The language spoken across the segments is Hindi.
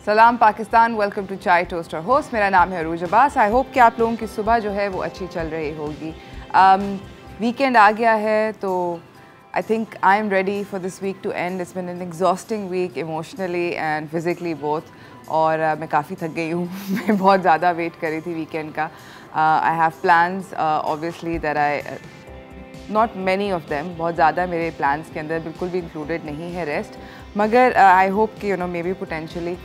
सलाम पाकिस्तान, वेलकम टू चाय टोस्टर होस्ट। मेरा नाम है अरूज अब्बास। आई होप कि आप लोगों की सुबह जो है वो अच्छी चल रही होगी। वीकेंड आ गया है तो I think I am ready for this week to end. It's been an exhausting week emotionally and physically both. और मैं काफ़ी थक गई हूँ मैं बहुत ज़्यादा वेट कर रही थी वीकेंड का। I have plans obviously that I not many of them, बहुत ज़्यादा मेरे प्लान्स के अंदर बिल्कुल भी इंक्लूडेड नहीं है रेस्ट, मगर आई होप कि मे बी पोटेंशली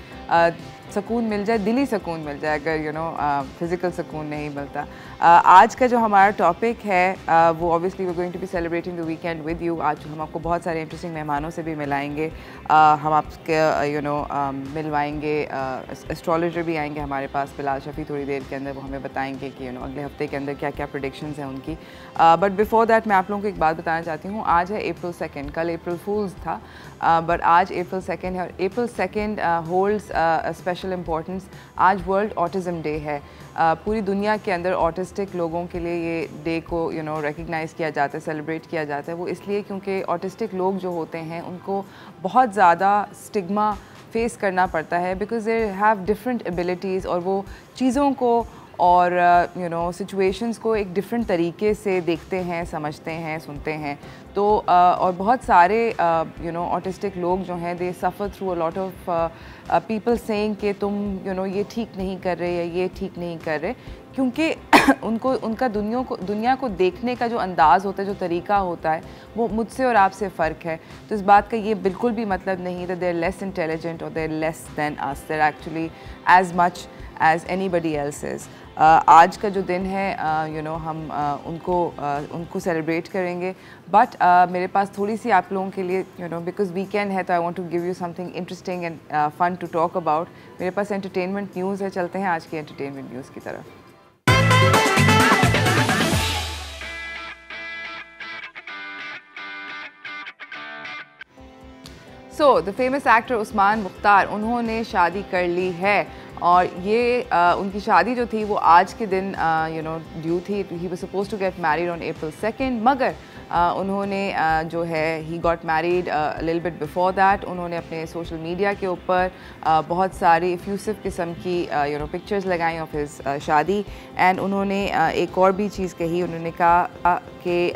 सुकून मिल जाए, दिली सुकून मिल जाए, अगर फिज़िकल सुकून नहीं मिलता। आज का जो हमारा टॉपिक है वो obviously we going to be celebrating the weekend with you. आज हम आपको बहुत सारे इंटरेस्टिंग मेहमानों से भी मिलाएंगे। हम आपके मिलवाएंगे, एस्ट्रोलॉजर भी आएंगे हमारे पास, बिलाल शफ़ी, थोड़ी देर के अंदर। वो हमें बताएंगे कि अगले हफ्ते के अंदर क्या क्या प्रेडिक्शंस हैं उनकी। बट बिफोर दैट मैं आप लोगों को एक बात बताना चाहती हूँ। आज है April 2। कल April Fools था, बट आज April 2 है और April 2 होल्ड्स स्पेशल इम्पोर्टेंस। आज वर्ल्ड ऑटिज़म डे है। पूरी दुनिया के अंदर ऑटिस्टिक लोगों के लिए ये डे को रिकग्नाइज़ किया जाता है, सेलिब्रेट किया जाता है। वो इसलिए क्योंकि ऑटिस्टिक लोग जो होते हैं उनको बहुत ज़्यादा स्टिग्मा फेस करना पड़ता है, because they have different abilities और वो चीज़ों को और सिचुएशंस को एक डिफरेंट तरीके से देखते हैं, समझते हैं, सुनते हैं। तो और बहुत सारे ऑटिस्टिक लोग जो हैं they suffer through a lot of people saying कि तुम ये ठीक नहीं कर रहे या ये ठीक नहीं कर रहे, क्योंकि उनका दुनिया को देखने का जो अंदाज़ होता है, जो तरीका होता है, वो मुझसे और आपसे फ़र्क है। तो इस बात का ये बिल्कुल भी मतलब नहीं that they are less intelligent और they are less than us, they are actually as much as anybody else is. आज का जो दिन है हम उनको सेलिब्रेट करेंगे। बट मेरे पास थोड़ी सी आप लोगों के लिए बिकॉज वीकेंड है तो I want to give you something interesting and fun to talk about. मेरे पास एंटरटेनमेंट न्यूज़ है। चलते हैं आज की एंटरटेनमेंट न्यूज़ की तरफ। So the famous actor Usman Mukhtar, उन्होंने शादी कर ली है और ये उनकी शादी जो थी वो आज के दिन ड्यू थी। He was supposed to get married on April 2, मगर उन्होंने जो है he got married little bit before that. उन्होंने अपने सोशल मीडिया के ऊपर बहुत सारी इफ्यूसिव किस्म की पिक्चर्स लगाई ऑफ हिज शादी। एंड उन्होंने एक और भी चीज़ कही। उन्होंने कहा कि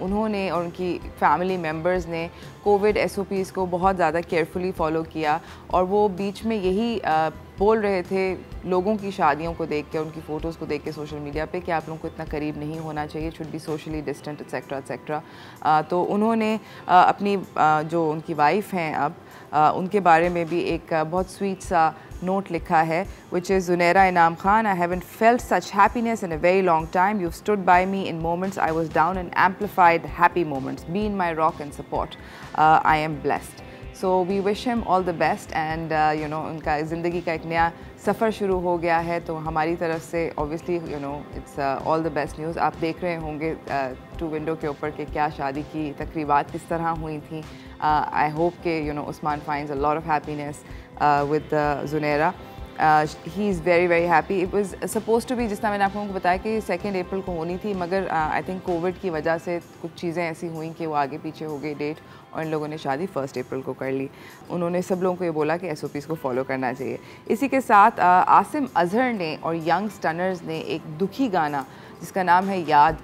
उन्होंने और उनकी फैमिली मेम्बर्स ने कोविड SOPs को बहुत ज़्यादा केयरफुली फॉलो किया और वो बीच में यही बोल रहे थे लोगों की शादियों को देख के, उनकी फ़ोटोज़ को देख के सोशल मीडिया पे, कि आप लोगों को इतना करीब नहीं होना चाहिए, should be socially distant etcetera etcetera. तो उन्होंने अपनी जो उनकी वाइफ हैं अब उनके बारे में भी एक बहुत स्वीट सा नोट लिखा है, which is Zunaira Inam Khan, I haven't felt such happiness in a very long time. You've stood by me in moments I was down and amplified happy moments. Been my rock and support. I am blessed. So we wish him all the best and उनका ज़िंदगी का एक नया सफ़र शुरू हो गया है। तो हमारी तरफ से obviously it's all the best news। आप देख रहे होंगे टू विंडो के ऊपर कि क्या शादी की तकरीबात किस तरह हुई थी। I hope कि Usman finds a lot of happiness with Zunaira. He is very very happy. It was supposed to be, जिस तरह मैंने आप लोगों को बताया कि 2 अप्रैल को होनी थी, मगर आई थिंक कोविड की वजह से कुछ चीज़ें ऐसी हुई कि वो आगे पीछे हो गई डेट और इन लोगों ने शादी 1 अप्रैल को कर ली। उन्होंने सब लोगों को ये बोला कि SOPs को फॉलो करना चाहिए। इसी के साथ आसिम अजहर ने और यंग स्टनर्स ने एक दुखी गाना जिसका नाम है याद,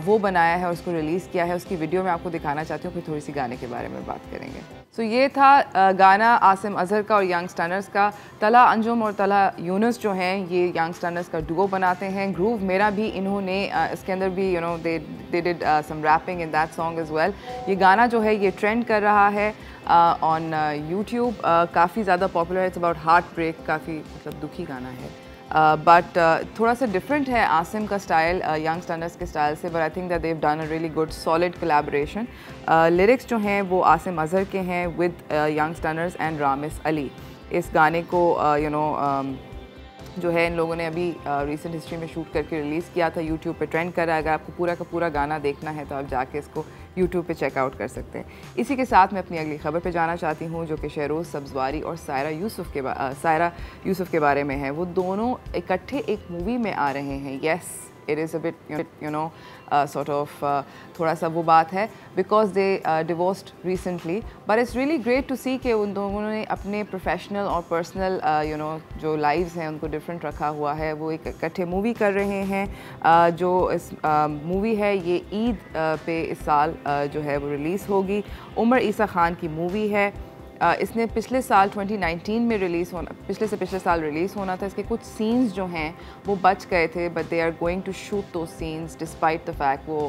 वो बनाया है और उसको रिलीज़ किया है। उसकी वीडियो मैं आपको दिखाना चाहती हूँ, फिर थोड़ी सी गाने के बारे में बात करेंगे। तो ये था गाना आसिम अजहर का और यंग स्टनर्स का। तला अंजुम और तला यूनुस जो हैं ये यंग स्टनर्स का डुओ बनाते हैं। ग्रूव मेरा भी इन्होंने इसके अंदर भी they did some rapping in that song as well. ये गाना जो है ये ट्रेंड कर रहा है ऑन यूट्यूब, काफ़ी ज़्यादा पॉपुलर है। इट्स अबाउट हार्ट ब्रेक, काफ़ी मतलब दुखी गाना है। बट थोड़ा सा डिफरेंट है आसिम का स्टाइल यंग स्टनर्स के स्टाइल से, but I think that they've done a really good solid collaboration. Lyrics जो हैं वो आसिम अजहर के हैं with young stunners and Ramis Ali. इस गाने को जो है इन लोगों ने अभी रिसेंट हिस्ट्री में शूट करके रिलीज़ किया था, यूट्यूब पे ट्रेंड कर रहा है। अगर आपको पूरा का पूरा गाना देखना है तो आप जाके इसको यूट्यूब पे चेकआउट कर सकते हैं। इसी के साथ मैं अपनी अगली खबर पे जाना चाहती हूँ जो कि शहरोज़ सब्ज़वारी और सायरा यूसुफ के बारे में है। वो दोनों इकट्ठे एक मूवी में आ रहे हैं। Yes, it is a bit sort of थोड़ा सा वो बात है because they divorced recently, but it's really great to see कि उन दोनों ने अपने प्रोफेशनल और पर्सनल जो लाइव्स हैं उनको डिफरेंट रखा हुआ है। वो एक इकट्ठे मूवी कर रहे हैं। जो इस मूवी है ये ईद पे इस साल जो है वो रिलीज़ होगी। उमर ईसा खान की मूवी है। इसने पिछले साल 2019 में पिछले साल रिलीज़ होना था। इसके कुछ सीन्स जो हैं वो बच गए थे, but they are going to shoot दो सीन्स डिस्पाइट द फैक्ट वो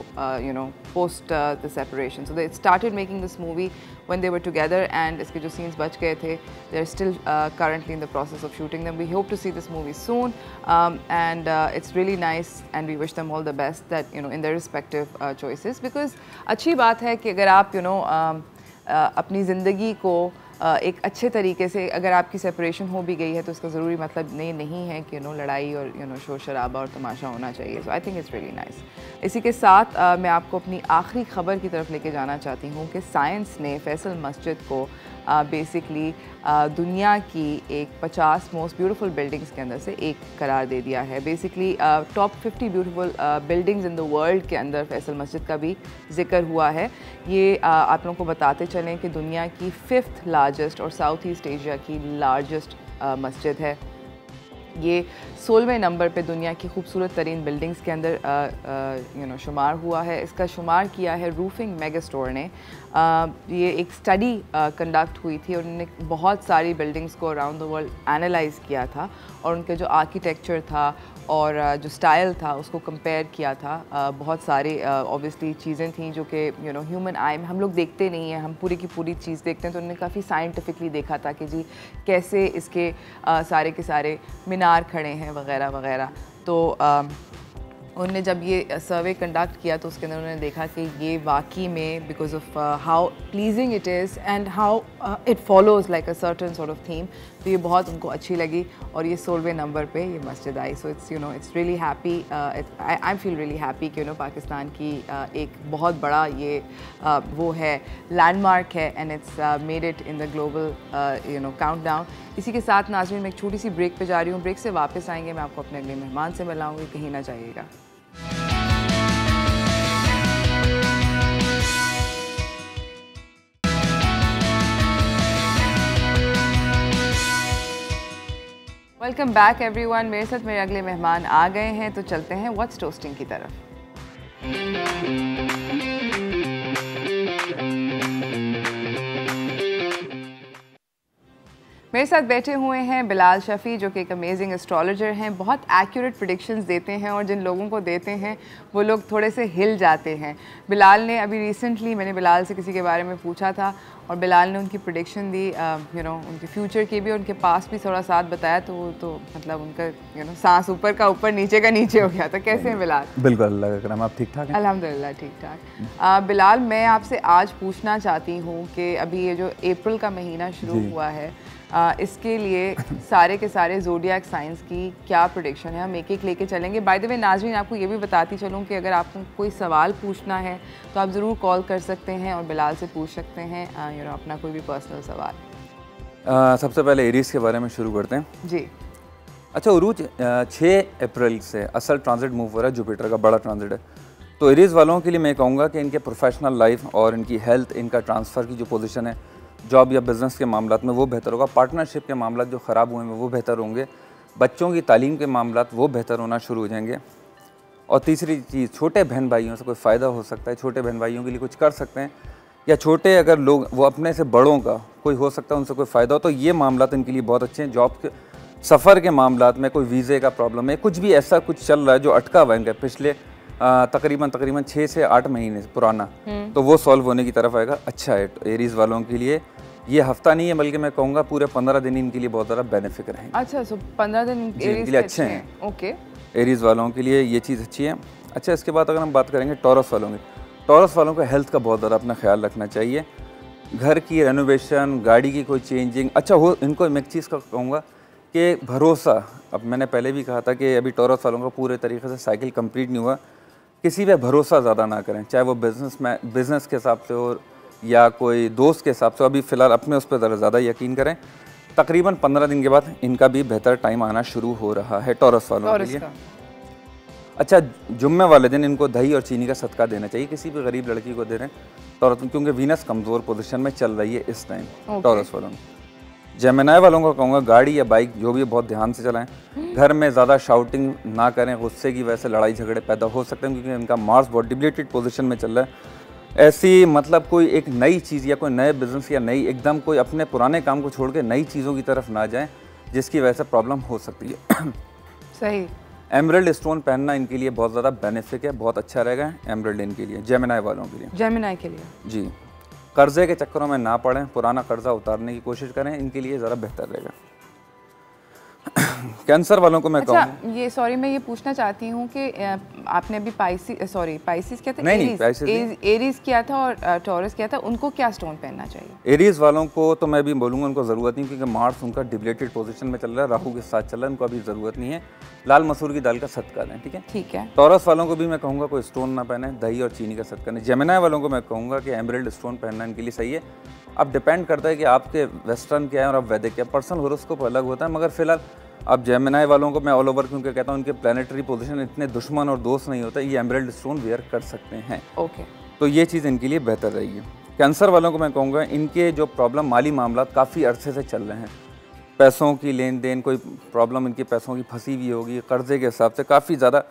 post the separation. So they started making this movie when they were together and इसके जो सीन्स बच गए थे they are still currently in the process of shooting them. We hope to see this movie soon and it's really nice and we wish them all the best that in their respective choices. Because अच्छी बात है कि अगर आप अपनी ज़िंदगी को एक अच्छे तरीके से, अगर आपकी सेपरेशन हो भी गई है तो इसका ज़रूरी मतलब नहीं है कि लड़ाई और शोर शराबा और तमाशा होना चाहिए। So I think it's really nice. इसी के साथ मैं आपको अपनी आखिरी खबर की तरफ लेके जाना चाहती हूँ कि साइंस ने फैसल मस्जिद को बेसिकली दुनिया की एक 50 मोस्ट ब्यूटीफुल बिल्डिंग्स के अंदर से एक करार दे दिया है। Basically top 50 beautiful buildings in the world के अंदर फैसल मस्जिद का भी जिक्र हुआ है। ये आप लोगों को बताते चलें कि दुनिया की 5th लार्जेस्ट और साउथ ईस्ट एशिया की लार्जेस्ट मस्जिद है। ये 16वें नंबर पे दुनिया की खूबसूरत तरीन बिल्डिंग्स के अंदर शुमार हुआ है। इसका शुमार किया है रूफिंग मेगा स्टोर ने। ये एक स्टडी कंडक्ट हुई थी और उन्होंने बहुत सारी बिल्डिंग्स को अराउंड द वर्ल्ड एनालाइज़ किया था और उनके जो आर्किटेक्चर था और जो स्टाइल था उसको कंपेयर किया था। बहुत सारे ऑब्वियसली चीज़ें थी जो कि ह्यूमन आई में हम लोग देखते नहीं हैं, हम पूरी की पूरी चीज़ देखते हैं। तो उन्होंने काफ़ी साइंटिफिकली देखा था कि जी कैसे इसके सारे के सारे मीनार खड़े हैं वगैरह वगैरह। तो उन्होंने जब ये सर्वे कंडक्ट किया तो उसके अंदर उन्होंने देखा कि ये वाकई में because of how pleasing it is and how it follows like a certain sort of theme, तो ये बहुत उनको अच्छी लगी और ये 16वें नंबर पे ये मस्जिद आई। So it's it's really happy, I feel really happy कि पाकिस्तान की एक बहुत बड़ा ये वो है लैंडमार्क है and it's made it in the global countdown. इसी के साथ नाज़रीन मैं एक छोटी सी ब्रेक पे जा रही हूँ। ब्रेक से वापस आएंगे मैं आपको अपने अगले मेहमान से मिलाऊंगी, कहीं ना जाइएगा। Welcome back everyone. मेरे साथ मेरे अगले मेहमान आ गए हैं, तो चलते हैं व्हाट्स टोस्टिंग की तरफ। मेरे साथ बैठे हुए हैं बिलाल शफ़ी जो कि एक अमेजिंग एस्ट्रोलॉजर हैं। बहुत एक्यूरेट प्रेडिक्शंस देते हैं और जिन लोगों को देते हैं वो लोग थोड़े से हिल जाते हैं। बिलाल ने अभी रिसेंटली, मैंने बिलाल से किसी के बारे में पूछा था और बिलाल ने उनकी प्रेडिक्शन दी, उनके फ्यूचर की भी, उनके पास भी थोड़ा साथ बताया, तो मतलब उनका सांस ऊपर का ऊपर नीचे का नीचे हो गया था। कैसे हैं बिलाल? बिल्कुल, अल्लाह का करम, आप ठीक ठाक हैं? अल्हम्दुलिल्लाह ठीक ठाक। बिलाल, मैं आपसे आज पूछना चाहती हूँ कि अभी ये जो अप्रैल का महीना शुरू हुआ है इसके लिए सारे के सारे ज़ोडिएक साइंस की क्या प्रेडिक्शन है, हम एक एक लेके चलेंगे। बाय द वे नाज़रीन, आपको ये भी बताती चलूँ कि अगर आपको कोई सवाल पूछना है तो आप ज़रूर कॉल कर सकते हैं और बिलाल से पूछ सकते हैं अपना कोई भी पर्सनल सवाल। सबसे पहले एरीज़ के बारे में शुरू करते हैं जी। अच्छा, उरूज 6 अप्रैल से असल ट्रांजिट मूव हो रहा है, जुपिटर का बड़ा ट्रांजिट है। तो एरीज़ वालों के लिए मैं कहूँगा कि इनके प्रोफेशनल लाइफ और इनकी हेल्थ, इनका ट्रांसफ़र की जो पोजीशन है जॉब या बिज़नेस के मामलात में वो बेहतर होगा। पार्टनरशिप के मामलात जो ख़राब हुए हैं वो बेहतर होंगे। बच्चों की तालीम के मामलात वो बेहतर होना शुरू हो जाएंगे। और तीसरी चीज़, छोटे बहन भाइयों से कोई फ़ायदा हो सकता है, छोटे बहन भाइयों के लिए कुछ कर सकते हैं, या छोटे अगर लोग वो अपने से बड़ों का कोई हो सकता है उनसे कोई फ़ायदा हो, तो ये मामलात इनके लिए बहुत अच्छे हैं। जॉब के सफ़र के मामलात में कोई वीज़े का प्रॉब्लम है, कुछ भी ऐसा कुछ चल रहा है जो अटका हुआ है पिछले तकरीबन 6 से 8 महीने पुराना, तो वो सॉल्व होने की तरफ आएगा। अच्छा है एरीज़ वालों के लिए ये हफ्ता नहीं है बल्कि मैं कहूँगा पूरे 15 दिन इनके लिए बहुत ज़्यादा बेनिफिट रहेंगे। अच्छा, सो 15 दिन इनके लिए अच्छे हैं। ओके, एरीज़ वालों के लिए ये चीज़ अच्छी है। अच्छा, इसके बाद अगर हम बात करेंगे टॉरस वालों की, टॉरस वालों को हेल्थ का बहुत ज़्यादा अपना ख्याल रखना चाहिए। घर की रेनोवेशन, गाड़ी की कोई चेंजिंग, अच्छा हो इनको मैं एक चीज़ का कहूँगा कि भरोसा, अब मैंने पहले भी कहा था कि अभी टॉरस वालों का पूरे तरीके से साइकिल कंप्लीट नहीं हुआ, किसी पे भरोसा ज़्यादा ना करें, चाहे वो बिज़नेस के हिसाब से हो या कोई दोस्त के हिसाब से। अभी फ़िलहाल अपने उस पर ज़्यादा यकीन करें। तकरीबन 15 दिन के बाद इनका भी बेहतर टाइम आना शुरू हो रहा है टॉरस वालों के लिए। अच्छा, जुम्मे वाले दिन इनको दही और चीनी का सदका देना चाहिए, किसी भी गरीब लड़की को दे रहे हैं टॉरस, क्योंकि वीनस कमज़ोर पोजीशन में चल रही है इस टाइम टॉरस वालों में। जेमिनाई वालों को कहूँगा गाड़ी या बाइक जो भी बहुत ध्यान से चलाएं, घर में ज़्यादा शाउटिंग ना करें, गुस्से की वजह से लड़ाई झगड़े पैदा हो सकते हैं, क्योंकि इनका मार्स बहुत डिप्लीटेड पोजीशन में चल रहा है। ऐसी मतलब कोई एक नई चीज़ या कोई नए बिजनेस या नई एकदम कोई अपने पुराने काम को छोड़ के नई चीज़ों की तरफ ना जाएं, जिसकी वजह से प्रॉब्लम हो सकती है। सही। एमरल्ड स्टोन पहनना इनके लिए बहुत ज़्यादा बेनिफिक है, बहुत अच्छा रहेगा एमरल्ड इनके लिए, जेमिनाई वालों के लिए। जेमिनाई के लिए जी। कर्जे के चक्करों में ना पड़ें, पुराना कर्जा उतारने की कोशिश करें, इनके लिए ज़रा बेहतर रहेगा। कैंसर वालों को मैं कहूँ, ये सॉरी मैं ये पूछना चाहती हूँ कि आपने अभी पाइसिस क्या था? नहीं, एरीज किया था और टॉरस किया था, उनको क्या स्टोन पहनना चाहिए? एरीज वालों को तो मैं भी बोलूँगा उनको ज़रूरत नहीं, क्योंकि मार्स उनका डिप्लीटेड पोजीशन में चल रहा है, राहु के साथ चल रहा है, उनको अभी ज़रूरत नहीं है। लाल मसूर की दाल का सदका दें, ठीक है? ठीक है। टॉरस वालों को भी मैं कहूँगा कोई स्टोन ना पहने, दही और चीनी का सदका नहीं। जेमिनाई वालों को मैं कहूँगा कि एमरल्ड स्टोन पहनना इनके लिए सही है। अब डिपेंड करता है कि आपके वेस्टर्न क्या है और आप वैदिक क्या, पर्सनल हॉरोस्कोप अलग होता है, मगर फिलहाल अब जेमिनाई वालों को मैं ऑल ओवर क्योंकि कहता हूँ उनके प्लानिटरी पोजीशन इतने दुश्मन और दोस्त नहीं होते, ये एमरल्ड स्टोन वेयर कर सकते हैं। ओके। तो ये चीज़ इनके लिए बेहतर रहेगी। कैंसर वालों को मैं कहूँगा इनके जो प्रॉब्लम माली मामला काफ़ी अरसे से चल रहे हैं, पैसों की लेन देन, कोई प्रॉब्लम इनकी पैसों की फंसी हुई होगी, कर्जे के हिसाब से काफ़ी ज़्यादा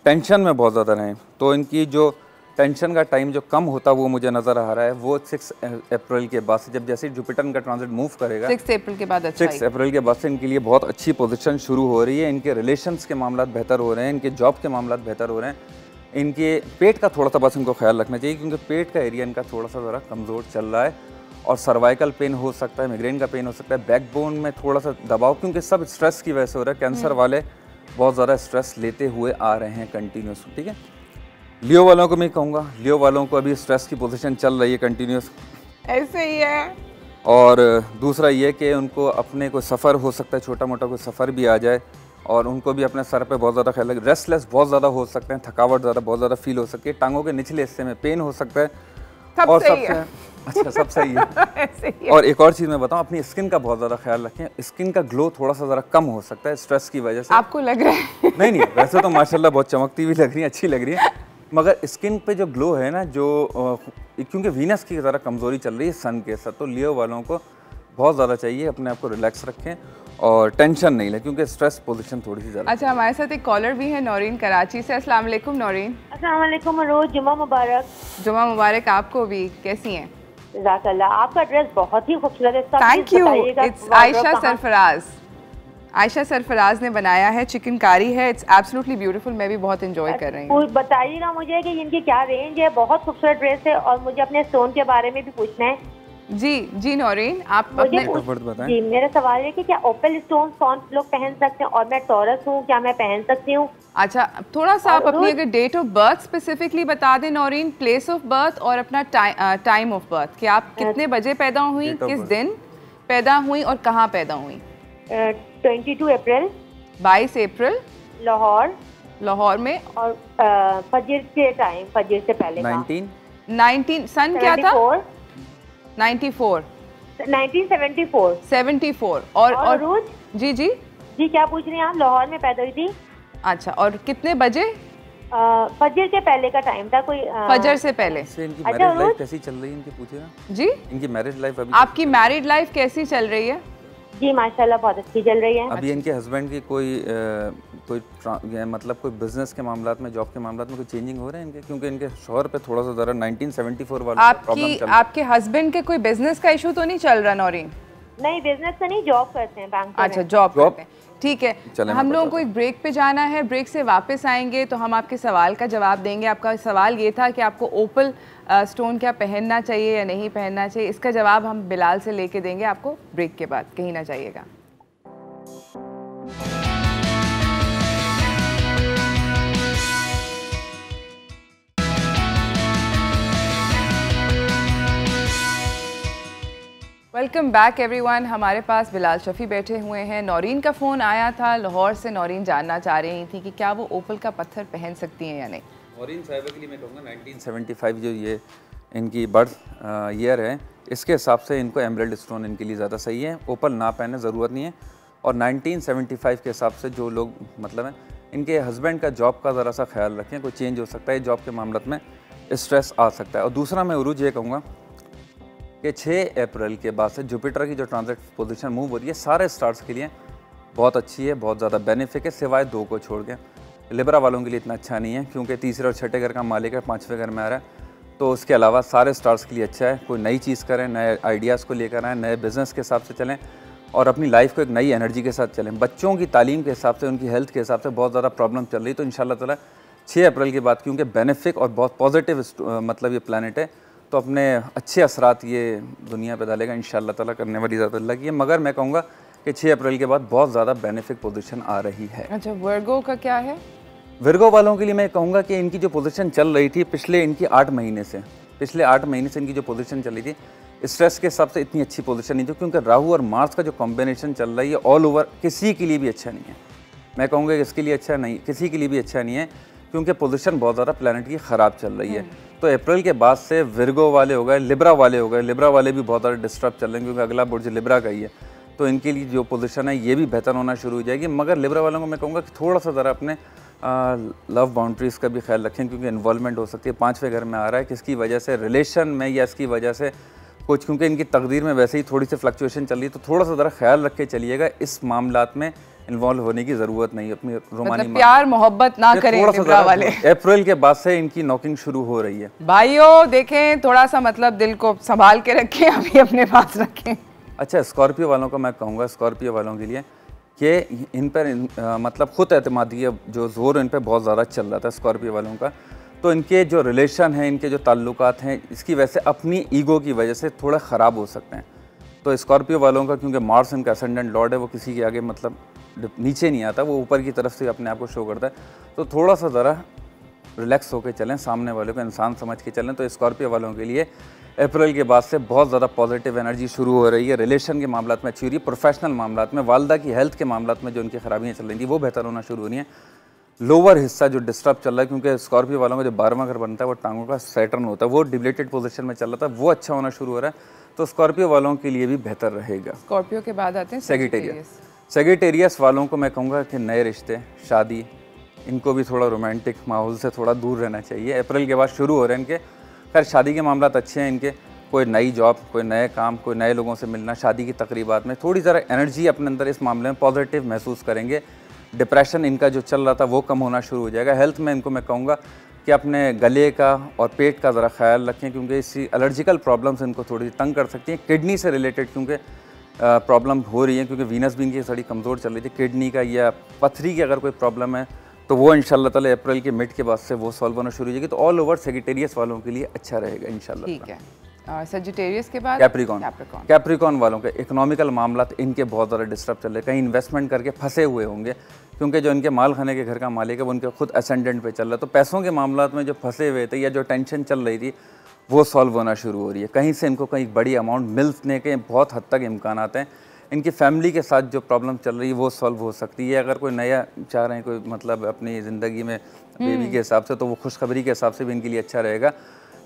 टेंशन में बहुत ज़्यादा रहें, तो इनकी जो टेंशन का टाइम जो कम होता वो मुझे नज़र आ रहा है वो 6 अप्रैल के बाद से, जब जैसे जुपिटर का ट्रांजिट मूव करेगा 6 अप्रैल के बाद, 6 अप्रैल के बाद से इनके लिए बहुत अच्छी पोजीशन शुरू हो रही है। इनके रिलेशंस के मामला बेहतर हो रहे हैं, इनके जॉब के मामला बेहतर हो रहे हैं, इनके पेट का थोड़ा सा बस इनको ख्याल रखना चाहिए, क्योंकि पेट का एरिया इनका थोड़ा सा ज़रा कमज़ोर चल रहा है और सर्वाइकल पेन हो सकता है, माइग्रेन का पेन हो सकता है, बैकबोन में थोड़ा सा दबाव, क्योंकि सब स्ट्रेस की वजह से हो रहा है। कैंसर वाले बहुत ज़्यादा स्ट्रेस लेते हुए आ रहे हैं कंटिन्यूस, ठीक है। लियो वालों को मैं कहूँगा, लियो वालों को अभी स्ट्रेस की पोजीशन चल रही है कंटिन्यूस, ऐसे ही है। और दूसरा ये कि उनको अपने कोई सफ़र हो सकता है, छोटा मोटा कोई सफ़र भी आ जाए, और उनको भी अपने सर पे बहुत ज़्यादा ख्याल रखें, रेस्टलेस बहुत ज़्यादा हो सकते हैं, थकावट बहुत ज़्यादा फील हो सकती है, टांगों के निचले हिस्से में पेन हो सकता है, और सब सही है। और एक और चीज़ मैं बताऊं, अपनी स्किन का बहुत ज़्यादा ख्याल रखें, स्किन का ग्लो थोड़ा सा ज़रा कम हो सकता है स्ट्रेस की वजह से। आपको लग रहा है? नहीं, वैसे तो माशाल्लाह बहुत चमकती हुई लग रही है, अच्छी लग रही है, मगर स्किन पे जो ग्लो है ना, जो क्योंकि वीनस की ज़रा कमज़ोरी चल रही है सन के साथ, तो लियो वालों को बहुत ज़्यादा चाहिए अपने आप को रिलैक्स रखें और टेंशन नहीं लें, क्योंकि स्ट्रेस पोजीशन थोड़ी सी ज़्यादा। अच्छा, हमारे साथ एक कॉलर भी है नौरीन कराची से। अस्सलाम वालेकुम नौरीन। अस्सलाम वालेकुम, रोज जुमा मुबारक। जुमा मुबारक आपको भी। कैसी हैं? जज़ाकल्लाह, आपका ड्रेस बहुत ही खूबसूरत है। Thank you. It's Ayesha Sarfaraz. Ayesha Sarfaraz ने बनाया है, चिकनकारी है, इट्स एब्सोल्युटली ब्यूटीफुल, मैं भी बहुत एंजॉय कर रही हूँ। बताइएगा मुझे कि इनकी क्या रेंज है, बहुत खूबसूरत ड्रेस है, और मुझे अपने स्टोन के बारे में भी पूछना है। जी नौरीन, आप मुझे बताएं। जी, मेरा सवाल है कि क्या ओपल स्टोन कौन लोग पहन सकते हैं, और मैं टॉरस हूँ, क्या मैं पहन सकती हूँ? अच्छा, थोड़ा सा आप अपनी अगर डेट ऑफ बर्थ स्पेसिफिकली बता दें नौरीन, प्लेस ऑफ बर्थ और अपना टाइम ऑफ बर्थ, कि आप कितने बजे पैदा हुई, किस दिन पैदा हुई और कहाँ पैदा हुई? 22 अप्रैल 22 अप्रैल लाहौर में, और फजर के टाइम, फजर से पहले 19 सन क्या था? 1974 और रोज जी क्या पूछ रही हैं आप? लाहौर में पैदा हुई थी। अच्छा, और कितने बजे? फजर के पहले का टाइम था, कोई फजर से पहले। इनकी मैरिज लाइफ कैसी चल रही है इनकी पूछिएगा जी। इनकी मैरिज लाइफ अभी, आपकी मैरिड लाइफ कैसी चल रही है? जी माशाल्लाह बहुत अच्छी चल रही है। अभी इनके हस्बैंड की कोई मतलब कोई बिजनेस के मामलात में, जॉब के मामलात में कोई चेंजिंग हो रहे हैं इनके, क्योंकि इनके शौहर पे थोड़ा सा ज़रा 1974 वाला प्रॉब्लम चल रहा है। आपके हस्बैंड के कोई बिजनेस का इशू तो नहीं चल रहा नौरीन? नहीं, बिजनेस तो नहीं, जॉब करते हैं बैंक में। अच्छा, जॉब करते हैं, ठीक है। हम लोगों को एक ब्रेक पे जाना है, ब्रेक से वापस आएंगे तो हम आपके सवाल का जवाब देंगे। आपका सवाल ये था कि आपको ओपल स्टोन क्या पहनना चाहिए या नहीं पहनना चाहिए, इसका जवाब हम बिलाल से लेके देंगे आपको ब्रेक के बाद, कहीं ना जाइएगा। Welcome back everyone. हमारे पास बिलाल शफ़ी बैठे हुए हैं। नौरीन का फ़ोन आया था लाहौर से, नौरीन जानना चाह रही थी कि क्या वो ओपल का पत्थर पहन सकती हैं या नहीं। मौरीन साहिबा के लिए मैं कहूँगा 1975 जो ये इनकी बर्थ ईयर है, इसके हिसाब से इनको एमरल्ड स्टोन इनके लिए ज़्यादा सही है। ओपल ना पहने ज़रूरत नहीं है। और 1975 के हिसाब से जो लोग मतलब हैं, इनके हस्बैंड का जॉब का ज़रा सा ख्याल रखें, कोई चेंज हो सकता है जॉब के मामले में, स्ट्रेस आ सकता है। और दूसरा मैं उरूज ये कहूँगा कि 6 अप्रैल के बाद से जुपिटर की जो ट्रांजिट पोजीशन मूव हो रही है सारे स्टार्स के लिए बहुत अच्छी है, बहुत ज़्यादा बेनिफिट है, सिवाय 2 को छोड़ के। लिब्रा वालों के लिए इतना अच्छा नहीं है क्योंकि तीसरे और छठे घर का मालिक है, 5वें घर में आ रहा है। तो उसके अलावा सारे स्टार्स के लिए अच्छा है। कोई नई चीज़ करें, नए आइडियाज़ को लेकर आएँ, नए बिज़नेस के हिसाब से चलें और अपनी लाइफ को एक नई एनर्जी के साथ चलें। बच्चों की तालीम के हिसाब से, उनकी हेल्थ के हिसाब से बहुत ज़्यादा प्रॉब्लम चल रही है, तो इंशाल्लाह ताला 6 अप्रैल के बाद, क्योंकि बेनिफिक और बहुत पॉजिटिव मतलब ये प्लानट है, तो अपने अच्छे असरात ये दुनिया पे डालेगा इंशाल्लाह ताला। करने वाली ज़्यादा अल्लाह की है, मगर मैं कहूँगा कि 6 अप्रैल के बाद बहुत ज़्यादा बेनिफिक पोजीशन आ रही है। अच्छा, वर्गो का क्या है? वर्गो वालों के लिए मैं कहूँगा कि इनकी जो पोजीशन चल रही थी पिछले इनकी 8 महीने से, पिछले 8 महीने से इनकी जो पोजीशन चल रही थी, स्ट्रेस के हिसाब से इतनी अच्छी पोजीशन नहीं थी, क्योंकि राहु और मार्स का जो कॉम्बिनेशन चल रहा है ये ऑल ओवर किसी के लिए भी अच्छा नहीं है। मैं कहूँगा कि इसके लिए अच्छा नहीं, किसी के लिए भी अच्छा नहीं है, क्योंकि पोजीशन बहुत ज़्यादा प्लैनेट की ख़राब चल रही है। तो अप्रैल के बाद से विर्गो वाले हो गए, लिब्रा वाले हो गए, लिब्रा वाले भी बहुत ज़्यादा डिस्टर्ब चल रहे हैं क्योंकि अगला बुर्ज लिब्रा का ही है, तो इनके लिए जो पोजीशन है ये भी बेहतर होना शुरू हो जाएगी। मगर लिब्रा वालों को मैं कहूँगा कि थोड़ा सा ज़रा अपने लव बाउंड्रीज़ का भी ख्याल रखें, क्योंकि इन्वॉल्वमेंट हो सकती है। 5वें घर में आ रहा है, किसकी वजह से, रिलेशन में या इसकी वजह से कुछ, क्योंकि इनकी तकदीर में वैसे ही थोड़ी सी फ्लक्चुएशन चल रही है, तो थोड़ा सा ज़रा ख्याल रख के चलिएगा। इस मामलात में इन्वॉल्व होने की ज़रूरत नहीं है। अपनी रोमानी मतलब प्यार मोहब्बत ना करें लिब्रा वाले। अप्रैल के बाद से इनकी नॉकिंग शुरू हो रही है। भाइयों देखें, थोड़ा सा मतलब दिल को संभाल के रखें, अभी अपने पास रखें। अच्छा, स्कॉर्पियो वालों का मैं कहूँगा, स्कॉर्पियो वालों के लिए कि इन पर मतलब खुद एतमादी जो ज़ोर इन पर बहुत ज़्यादा चल रहा था स्कॉर्पियो वालों का, तो इनके जो रिलेशन हैं, इनके जो ताल्लुकात हैं, इसकी वजह से अपनी ईगो की वजह से थोड़ा ख़राब हो सकते हैं। तो स्कॉर्पियो वालों का, क्योंकि मार्स इनका असेंडेंट लॉर्ड है, वो किसी के आगे मतलब नीचे नहीं आता, वो ऊपर की तरफ से अपने आप को शो करता है, तो थोड़ा सा ज़रा रिलैक्स होकर चलें, सामने वाले को इंसान समझ के चलें। तो स्कॉर्पियो वालों के लिए अप्रैल के बाद से बहुत ज़्यादा पॉजिटिव एनर्जी शुरू हो रही है। रिलेशन के मामलात में अच्छी हो रही है, प्रोफेशनल मामलात में, वालदा की हेल्थ के मामलात में जो उनकी खराबियाँ चल रही थी वो बेहतर होना शुरू हो रही हैं। लोअर हिस्सा जो डिस्टर्ब चल रहा है, क्योंकि स्कॉर्पियो वालों का जो 12वां घर बनता है वो टांगों का सैटर्न होता है, वो डिब्लेटेड पोजीशन में चल रहा था, वो अच्छा होना शुरू हो रहा है, तो स्कॉर्पियो वालों के लिए भी बेहतर रहेगा। स्कॉर्पियो के बाद आते हैं सेजिटेरियस। सेजिटेरियस वालों को मैं कहूँगा कि नए रिश्ते, शादी, इनको भी थोड़ा रोमांटिक माहौल से थोड़ा दूर रहना चाहिए। अप्रैल के बाद शुरू हो रहे हैं इनके, खैर शादी के मामलात अच्छे हैं इनके, कोई नई जॉब, कोई नए काम, कोई नए लोगों से मिलना, शादी की तकरीबात में थोड़ी ज़रा एनर्जी अपने अंदर इस मामले में पॉजिटिव महसूस करेंगे। डिप्रेशन इनका जो चल रहा था वो कम होना शुरू हो जाएगा। हेल्थ में इनको मैं कहूँगा कि अपने गले का और पेट का ज़रा ख्याल रखें, क्योंकि इसी एलर्जिकल प्रॉब्लम्स इनको थोड़ी तंग कर सकती हैं। किडनी से रिलेटेड क्योंकि प्रॉब्लम हो रही है, क्योंकि वीनस भी इनकी थोड़ी कमज़ोर चल रही थी, किडनी का या पथरी की अगर कोई प्रॉब्लम है तो वो इंशाल्लाह ताला अप्रैल के मिड के बाद से वो सॉल्व होना शुरू हो जाएगी। तो ऑल ओवर सेजिटेरियस वालों के लिए अच्छा रहेगा इंशाल्लाह। ठीक है, और सेजिटेरियस के बाद कैप्रिकॉन वालों के इकोनॉमिकल मामला इनके बहुत ज़्यादा डिस्टर्ब चल रहे हैं, कहीं इन्वेस्टमेंट करके फंसे हुए होंगे, क्योंकि जो इनके माल खाने के घर का मालिक है वो उनके खुद असेंडेंट पे चल रहा है, तो पैसों के मामला में जो फंसे हुए थे या जो टेंशन चल रही थी वो सॉल्व होना शुरू हो रही है। कहीं से इनको कहीं बड़ी अमाउंट मिलने के बहुत हद तक इम्कान आते हैं। इनकी फैमिली के साथ जो प्रॉब्लम चल रही है वो सॉल्व हो सकती है। अगर कोई नया चाह रहे हैं कोई मतलब अपनी ज़िंदगी में बेबी के हिसाब से, तो वो खुशखबरी के हिसाब से भी इनके लिए अच्छा रहेगा।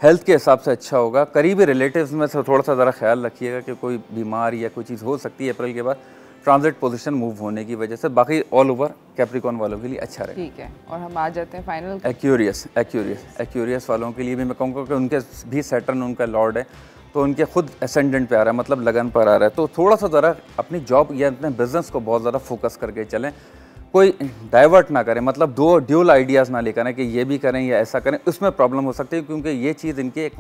हेल्थ के हिसाब से अच्छा होगा। करीबी रिलेटिव्स में से थोड़ा सा ज़रा ख्याल रखिएगा कि कोई बीमार या कोई चीज़ हो सकती है अप्रैल के बाद ट्रांजिट पोजीशन मूव होने की वजह से। बाकी ऑल ओवर कैप्रिकॉन वालों के लिए अच्छा रहेगा। ठीक है, और हम आ जाते हैं फाइनल एक्यूरियस वालों के लिए भी मैं कहूँगा कि उनके भी सैटर्न उनका लॉर्ड है, तो उनके खुद असेंडेंट पे आ रहा है, मतलब लगन पर आ रहा है। तो थोड़ा सा ज़रा अपनी जॉब या अपने बिजनेस को बहुत ज़्यादा फोकस करके चलें, कोई डाइवर्ट ना करें, मतलब दो ड्यूल आइडियाज़ ना लेकर आएं कि ये भी करें या ऐसा करें, उसमें प्रॉब्लम हो सकती है, क्योंकि ये चीज़ इनके एक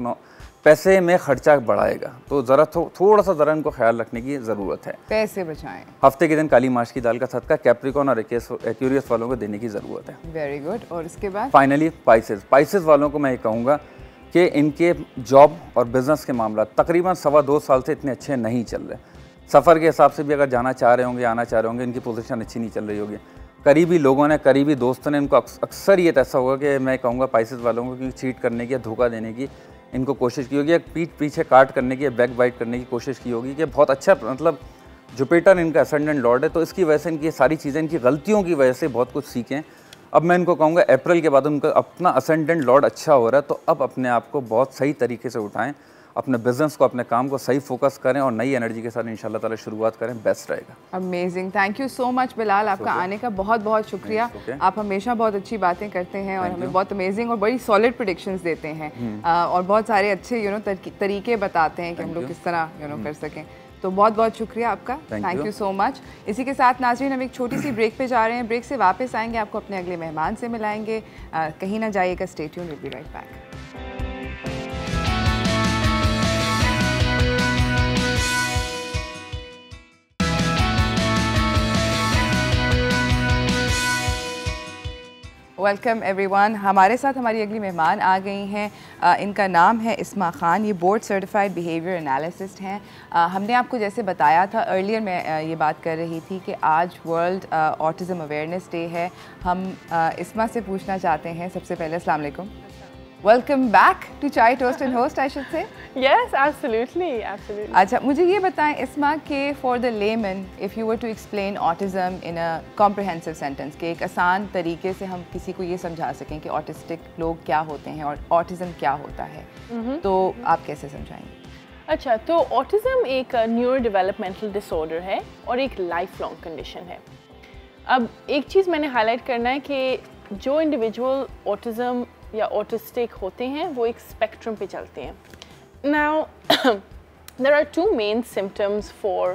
पैसे में खर्चा बढ़ाएगा। तो ज़रा थोड़ा सा ज़रा इनको ख्याल रखने की ज़रूरत है। पैसे बचाएं। हफ्ते के दिन काली माश की दाल का सदका कैप्रिकॉन और एक्यूरियस वालों को देने की ज़रूरत है। Very good. और इसके बाद फाइनली पाइसेस वालों को मैं ये कहूँगा कि इनके जॉब और बिज़नेस के मामला तकरीबन 2.25 साल से इतने अच्छे नहीं चल रहे। सफ़र के हिसाब से भी अगर जाना चाह रहे होंगे, आना चाह रहे होंगे, इनकी पोजीशन अच्छी नहीं चल रही होगी। करीबी लोगों ने, करीबी दोस्तों ने इनको अक्सर ये ऐसा होगा कि मैं कहूँगा पाइसेस वालों को कि चीट करने की या धोखा देने की इनको कोशिश की होगी, या पीठ पीछे काट करने की या बैक बाइट करने की कोशिश की होगी। कि बहुत अच्छा मतलब जुपिटर इनका असेंडेंट लॉर्ड है, तो इसकी वजह से इनकी सारी चीज़ें, इनकी गलतियों की वजह से बहुत कुछ सीखें। अब मैं इनको कहूँगा अप्रैल के बाद उनका अपना असेंडेंट लॉर्ड अच्छा हो रहा है, तो अब अपने आप को बहुत सही तरीके से उठाएं, अपने बिजनेस को, अपने काम को सही फोकस करें और नई एनर्जी के साथ इंशाल्लाह ताला शुरुआत करें, बेस्ट रहेगा। Amazing, thank you so much Bilal, आपका आने का बहुत बहुत शुक्रिया। आप हमेशा बहुत अच्छी बातें करते हैं और हमें बहुत अमेजिंग और बड़ी सॉलिड प्रेडिक्शंस देते हैं और बहुत सारे अच्छे तरीके बताते हैं कि हम लोग किस तरह कर सकें। तो बहुत बहुत शुक्रिया आपका, थैंक यू सो मच। इसी के साथ नाज़रीन हम एक छोटी सी ब्रेक पे जा रहे हैं, ब्रेक से वापस आएंगे, आपको अपने अगले मेहमान से मिलाएंगे, कहीं ना जाइएगा, stay tuned, will be right back. Welcome everyone. हमारे साथ हमारी अगली मेहमान आ गई हैं, इनका नाम है इस्मा खान, ये बोर्ड सर्टिफाइड बिहेवियर एनालिसिस्ट हैं। हमने आपको जैसे बताया था अर्लियर, मैं ये बात कर रही थी कि आज वर्ल्ड ऑटिज़म अवेयरनेस डे है। हम इस्मा से पूछना चाहते हैं सबसे पहले, अस्सलाम वालेकुम, वेलकम बैक टू चाय toast and host, I should say. Yes, absolutely, absolutely. अच्छा, मुझे ये बताएं इस्मा के for the layman, if you were to explain autism in a comprehensive sentence, के एक आसान तरीके से हम किसी को ये समझा सकें कि ऑटिस्टिक लोग क्या होते हैं और ऑटिज़म क्या होता है, तो आप कैसे समझाएंगे? अच्छा, तो ऑटिज़म एक न्यूरो डेवलपमेंटल डिसऑर्डर है और एक लाइफ लॉन्ग कंडीशन है। अब एक चीज़ मैंने हाईलाइट करना है कि जो इंडिविजुअल ऑटिज़म या ऑटिस्टिक होते हैं वो एक स्पेक्ट्रम पे चलते हैं। Now, there are two main symptoms for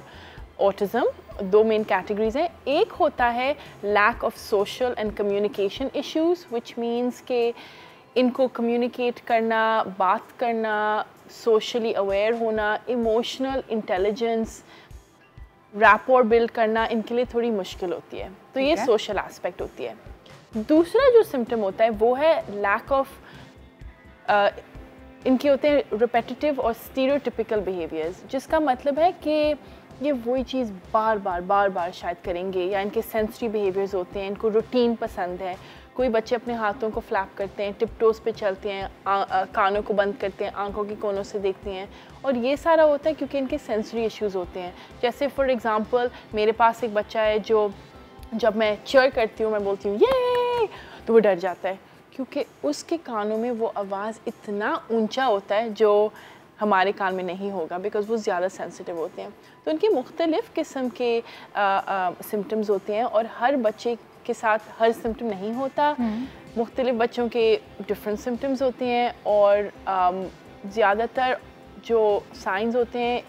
autism. दो main categories हैं। एक होता है lack of social and communication issues, which means कि इनको communicate करना, बात करना, socially aware होना, emotional intelligence, rapport build करना, इनके लिए थोड़ी मुश्किल होती है। तो ये social aspect होती है। दूसरा जो symptom होता है वो है lack of इनके होते हैं रिपेटिटिव और स्टीरियोटिपिकल बिहेवियर्स, जिसका मतलब है कि ये वही चीज़ बार बार शायद करेंगे, या इनके सेंसरी बिहेवियर्स होते हैं, इनको रूटीन पसंद है। कोई बच्चे अपने हाथों को फ्लैप करते हैं, टिपटोज पे चलते हैं, कानों को बंद करते हैं, आंखों के कोनों से देखते हैं, और ये सारा होता है क्योंकि इनके सेंसरी इश्यूज़ होते हैं। जैसे फॉर एग्ज़ाम्पल मेरे पास एक बच्चा है जो जब मैं चीयर करती हूँ, मैं बोलती हूँ ये, तो वो डर जाता है क्योंकि उसके कानों में वो आवाज़ इतना ऊंचा होता है जो हमारे कान में नहीं होगा, बिकॉज़ वो ज़्यादा सेंसिटिव होते हैं। तो उनके मुख्तलिफ़ किस्म के सिम्टम्स होते हैं और हर बच्चे के साथ हर सिम्टम नहीं होता। मुख्तलिफ़ बच्चों के डिफरेंट सिम्टम्स होते हैं और ज़्यादातर जो साइंस होते हैं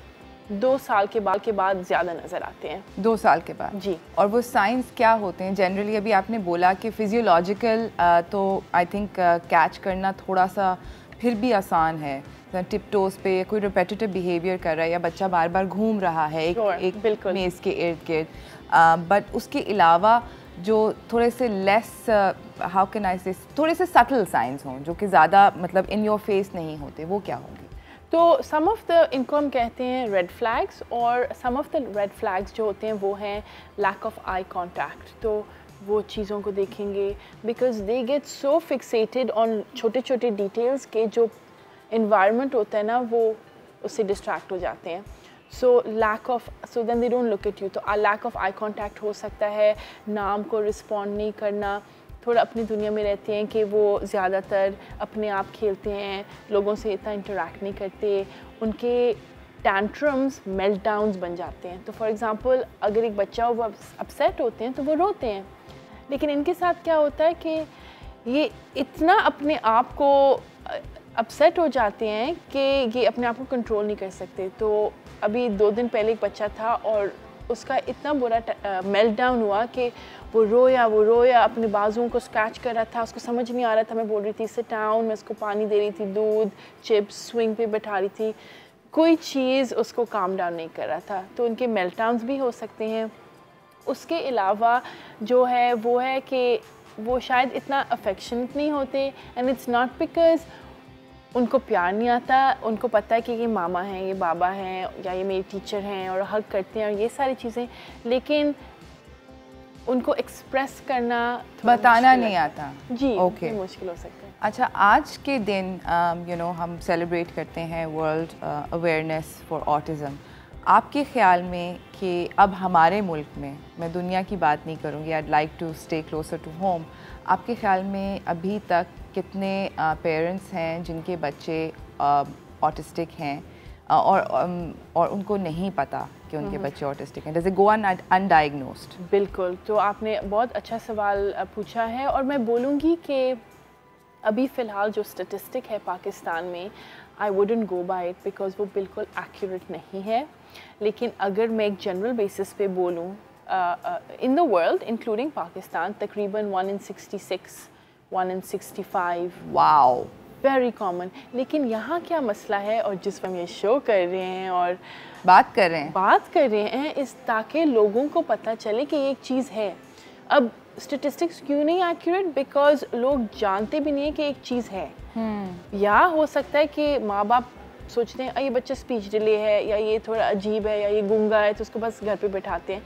2 साल के बाद ज़्यादा नज़र आते हैं। 2 साल के बाद जी। और वो साइंस क्या होते हैं जनरली? अभी आपने बोला कि फिजियोलॉजिकल तो आई थिंक कैच करना थोड़ा सा फिर भी आसान है, टिपटोज पे कोई रिपेटिटिव बिहेवियर कर रहा है या बच्चा बार बार घूम रहा है एक मेज़ के इर्द गिर्द, बट उसके अलावा जो थोड़े से लेस हाउ कैन आई से थोड़े से सटल साइंस हों जो कि ज़्यादा मतलब इन योर फेस नहीं होते, वो क्या होंगे? तो सम ऑफ द इनको हम कहते हैं रेड फ्लैग्स, और सम ऑफ द रेड फ्लैग्स जो होते हैं वो हैं लैक ऑफ आई कांटेक्ट। तो वो चीज़ों को देखेंगे because they get so fixated on छोटे छोटे डिटेल्स के जो इन्वायरमेंट होता है ना वो उससे डिस्ट्रैक्ट हो जाते हैं। So then they don't look at you. तो लैक ऑफ आई कांटेक्ट हो सकता है, नाम को रिस्पॉन्ड नहीं करना, थोड़ा अपनी दुनिया में रहते हैं कि वो ज़्यादातर अपने आप खेलते हैं, लोगों से इतना इंटरेक्ट नहीं करते, उनके टैंट्रम्स मेल्टडाउन्स बन जाते हैं। तो फॉर एग्ज़ाम्पल अगर एक बच्चा वो अपसेट होते हैं तो वो रोते हैं, लेकिन इनके साथ क्या होता है कि ये इतना अपने आप को अपसेट हो जाते हैं कि ये अपने आप को कंट्रोल नहीं कर सकते। तो अभी 2 दिन पहले एक बच्चा था और उसका इतना बुरा मेल्टडाउन हुआ कि वो रोया, अपने बाजुओं को स्क्रैच कर रहा था, उसको समझ नहीं आ रहा था। मैं बोल रही थी सिट डाउन, मैं उसको पानी दे रही थी, दूध, चिप्स, स्विंग पे बैठा रही थी, कोई चीज़ उसको काम डाउन नहीं कर रहा था। तो उनके मेल्टडाउन्स भी हो सकते हैं। उसके अलावा जो है वो है कि वो शायद इतना अफेक्शनेट नहीं होते, एंड इट्स नॉट बिकॉज उनको प्यार नहीं आता, उनको पता है कि ये मामा हैं, ये बाबा हैं, या ये मेरे टीचर हैं और हग करते हैं और ये सारी चीज़ें, लेकिन उनको एक्सप्रेस करना बताना नहीं आता। जी, ओके, मुश्किल हो सकता है। अच्छा, आज के दिन हम सेलिब्रेट करते हैं वर्ल्ड अवेयरनेस फॉर ऑटिज़म। आपके ख्याल में कि अब हमारे मुल्क में, मैं दुनिया की बात नहीं करूँगी, I like to stay closer to home, आपके ख्याल में अभी तक कितने पेरेंट्स हैं जिनके बच्चे ऑटिस्टिक हैं और उनको नहीं पता कि उनके बच्चे ऑटिस्टिक हैं? Does it go undiagnosed? बिल्कुल, तो आपने बहुत अच्छा सवाल पूछा है और मैं बोलूँगी कि अभी फ़िलहाल जो स्टेटिस्टिक है पाकिस्तान में, I wouldn't go by it because वो बिल्कुल एक्यूरेट नहीं है। लेकिन अगर मैं एक जनरल बेसिस पे बोलूँ, in the world including Pakistan, तकरीबन 1 in 66, 1 in 65, wow, very common. लेकिन यहाँ क्या मसला है, और जिस पर हम ये शो कर रहे हैं और बात कर रहे हैं इस ताकि लोगों को पता चले कि ये एक चीज़ है। अब स्टेटिस्टिक्स क्यों नहीं एक्यूरेट? बिकॉज लोग जानते भी नहीं है कि एक चीज़ है। या हो सकता है कि माँ बाप सोचते हैं ये बच्चा स्पीच डिले है, या ये थोड़ा अजीब है, या ये गूंगा है, तो उसको बस घर पे बैठाते हैं।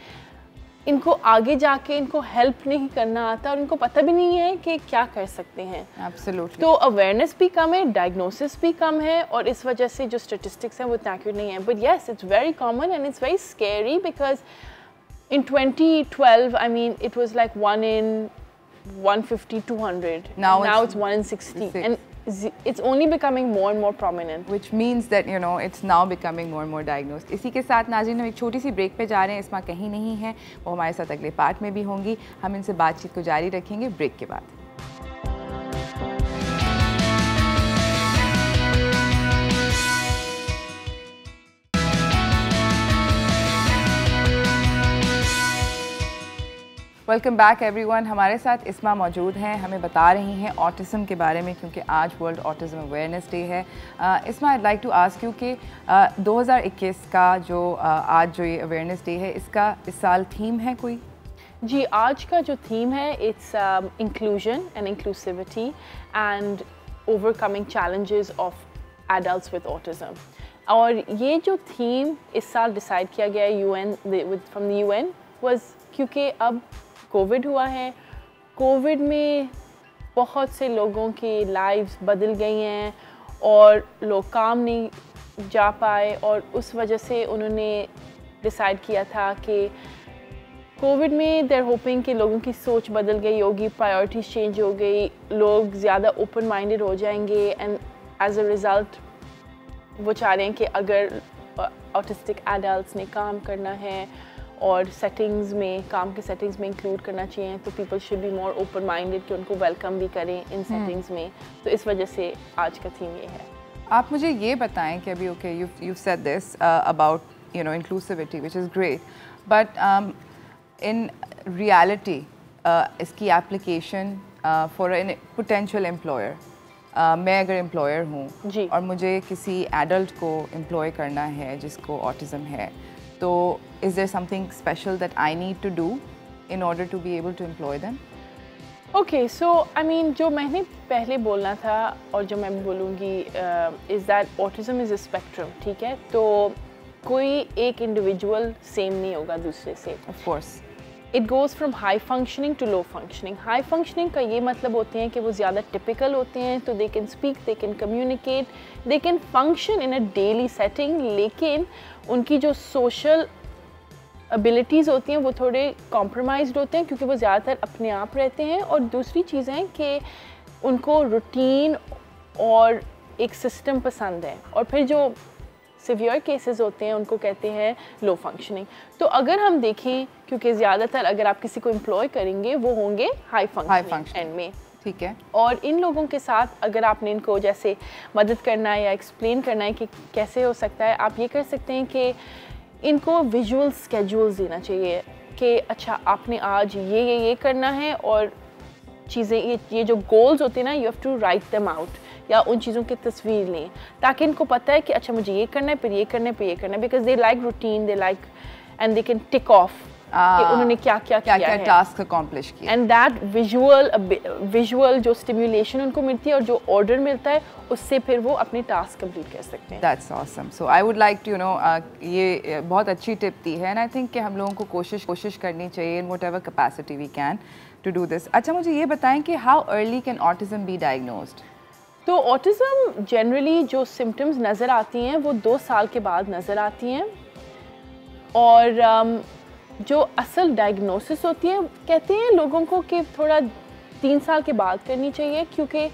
इनको आगे जाके इनको हेल्प नहीं करना आता और इनको पता भी नहीं है कि क्या कर सकते हैं। एब्सोल्युटली। तो अवेयरनेस भी कम है, डायग्नोसिस भी कम है, और इस वजह से जो स्टेटिस्टिक्स हैं वो इतना एक्यूरेट नहीं है। But yes, it's very common and it's very scary because in 2012, I mean, it was like 1 in 150, 200. Now it's 1 in 60. And it's only becoming more and more prominent. Which means that, you know, it's now becoming more and more diagnosed. इसी के साथ नाज़रीन, हम एक छोटी सी ब्रेक पे जा रहे हैं। इस्मा कहीं नहीं है, वो हमारे साथ अगले पार्ट में भी होंगी। हम इनसे बातचीत को जारी रखेंगे ब्रेक के बाद। Welcome back everyone. हमारे साथ इस्मा मौजूद हैं, हमें बता रही हैं ऑटिज़म के बारे में, क्योंकि आज वर्ल्ड ऑटिज़म अवेयरनेस डे है। Isma, I like to ask you कि 2021 का जो आज जो ये अवेयरनेस डे है, इसका इस साल थीम है कोई? जी, आज का जो थीम है it's inclusion and inclusivity and overcoming challenges of adults with autism. और ये जो थीम इस साल डिसाइड किया गया है UN from the UN was क्योंकि अब कोविड हुआ है। कोविड में बहुत से लोगों की लाइव्स बदल गई हैं और लोग काम नहीं जा पाए, और उस वजह से उन्होंने डिसाइड किया था कि कोविड में देयर होपिंग कि लोगों की सोच बदल गई होगी, प्रायोरिटीज़ चेंज हो गई, लोग ज़्यादा ओपन माइंडेड हो जाएंगे, एंड एज अ रिज़ल्ट वो चाह रहे हैं कि अगर ऑटिस्टिक एडल्ट्स ने काम करना है और सेटिंग्स में, काम के सेटिंग्स में इंक्लूड करना चाहिए, तो people should be more open minded कि उनको वेलकम भी करें इन सेटिंग्स में। तो इस वजह से आज का थीम ये है। आप मुझे ये बताएं कि अभी okay you said this about you know inclusivity which is great, but in reality इसकी application for an potential employer, मैं अगर एम्प्लॉयर हूँ और मुझे किसी एडल्ट को एम्प्लॉय करना है जिसको ऑटिज़म है, तो is there something special that I need to do in order to be able to employ them? Okay, so I mean, जो मैंने पहले बोलना था और जो मैं बोलूँगी is that autism is a spectrum, ठीक है? तो कोई एक इंडिविजुअल सेम नहीं होगा दूसरे से। Of course. It goes from high functioning to low functioning. High functioning का ये मतलब होते हैं कि वो ज़्यादा typical होते हैं, तो they can speak, they can communicate, they can function in a daily setting, लेकिन उनकी जो social abilities होती हैं वो थोड़े compromised होते हैं क्योंकि वो ज़्यादातर अपने आप रहते हैं, और दूसरी चीज़ है कि उनको रूटीन और एक सिस्टम पसंद है, और फिर जो सिवियर केसेस होते हैं उनको कहते हैं लो फंक्शनिंग। तो अगर हम देखें, क्योंकि ज़्यादातर अगर आप किसी को एम्प्लॉय करेंगे वो होंगे हाई फंक्शनिंग एंड में, ठीक है, और इन लोगों के साथ अगर आपने इनको जैसे मदद करना है या एक्सप्लेन करना है कि कैसे हो सकता है, आप ये कर सकते हैं कि इनको विजुअल स्केड्यूल्स देना चाहिए कि अच्छा आपने आज ये करना है, और चीज़ें ये जो गोल्स होते हैं ना, you have to write them out, या उन चीज़ों की तस्वीर लें ताकि इनको पता है कि अच्छा मुझे ये करना है, फिर ये करना है, फिर ये करना है, because they like routine, they like and they can tick of कि उन्होंने क्या किया है, टास्क अकॉम्प्लिश किया, एंड दैट विजुअल जो स्टिमुलेशन उनको मिलती है और जो ऑर्डर मिलता है उससे फिर वो अपने टास्क कंप्लीट कर सकते हैं। That's awesome. So I would like to ये बहुत अच्छी टिप दी है, एंड आई थिंक कि हम लोगों को कोशिश करनी चाहिए in whatever capacity we can to do this. अच्छा, मुझे ये बताएं कि how early can autism be diagnosed? तो ऑटिज़म जनरली जो सिम्टम्स नज़र आती हैं वो 2 साल के बाद नज़र आती हैं, और जो असल डायग्नोसिस होती है, कहते हैं लोगों को कि थोड़ा 3 साल के बाद करनी चाहिए, क्योंकि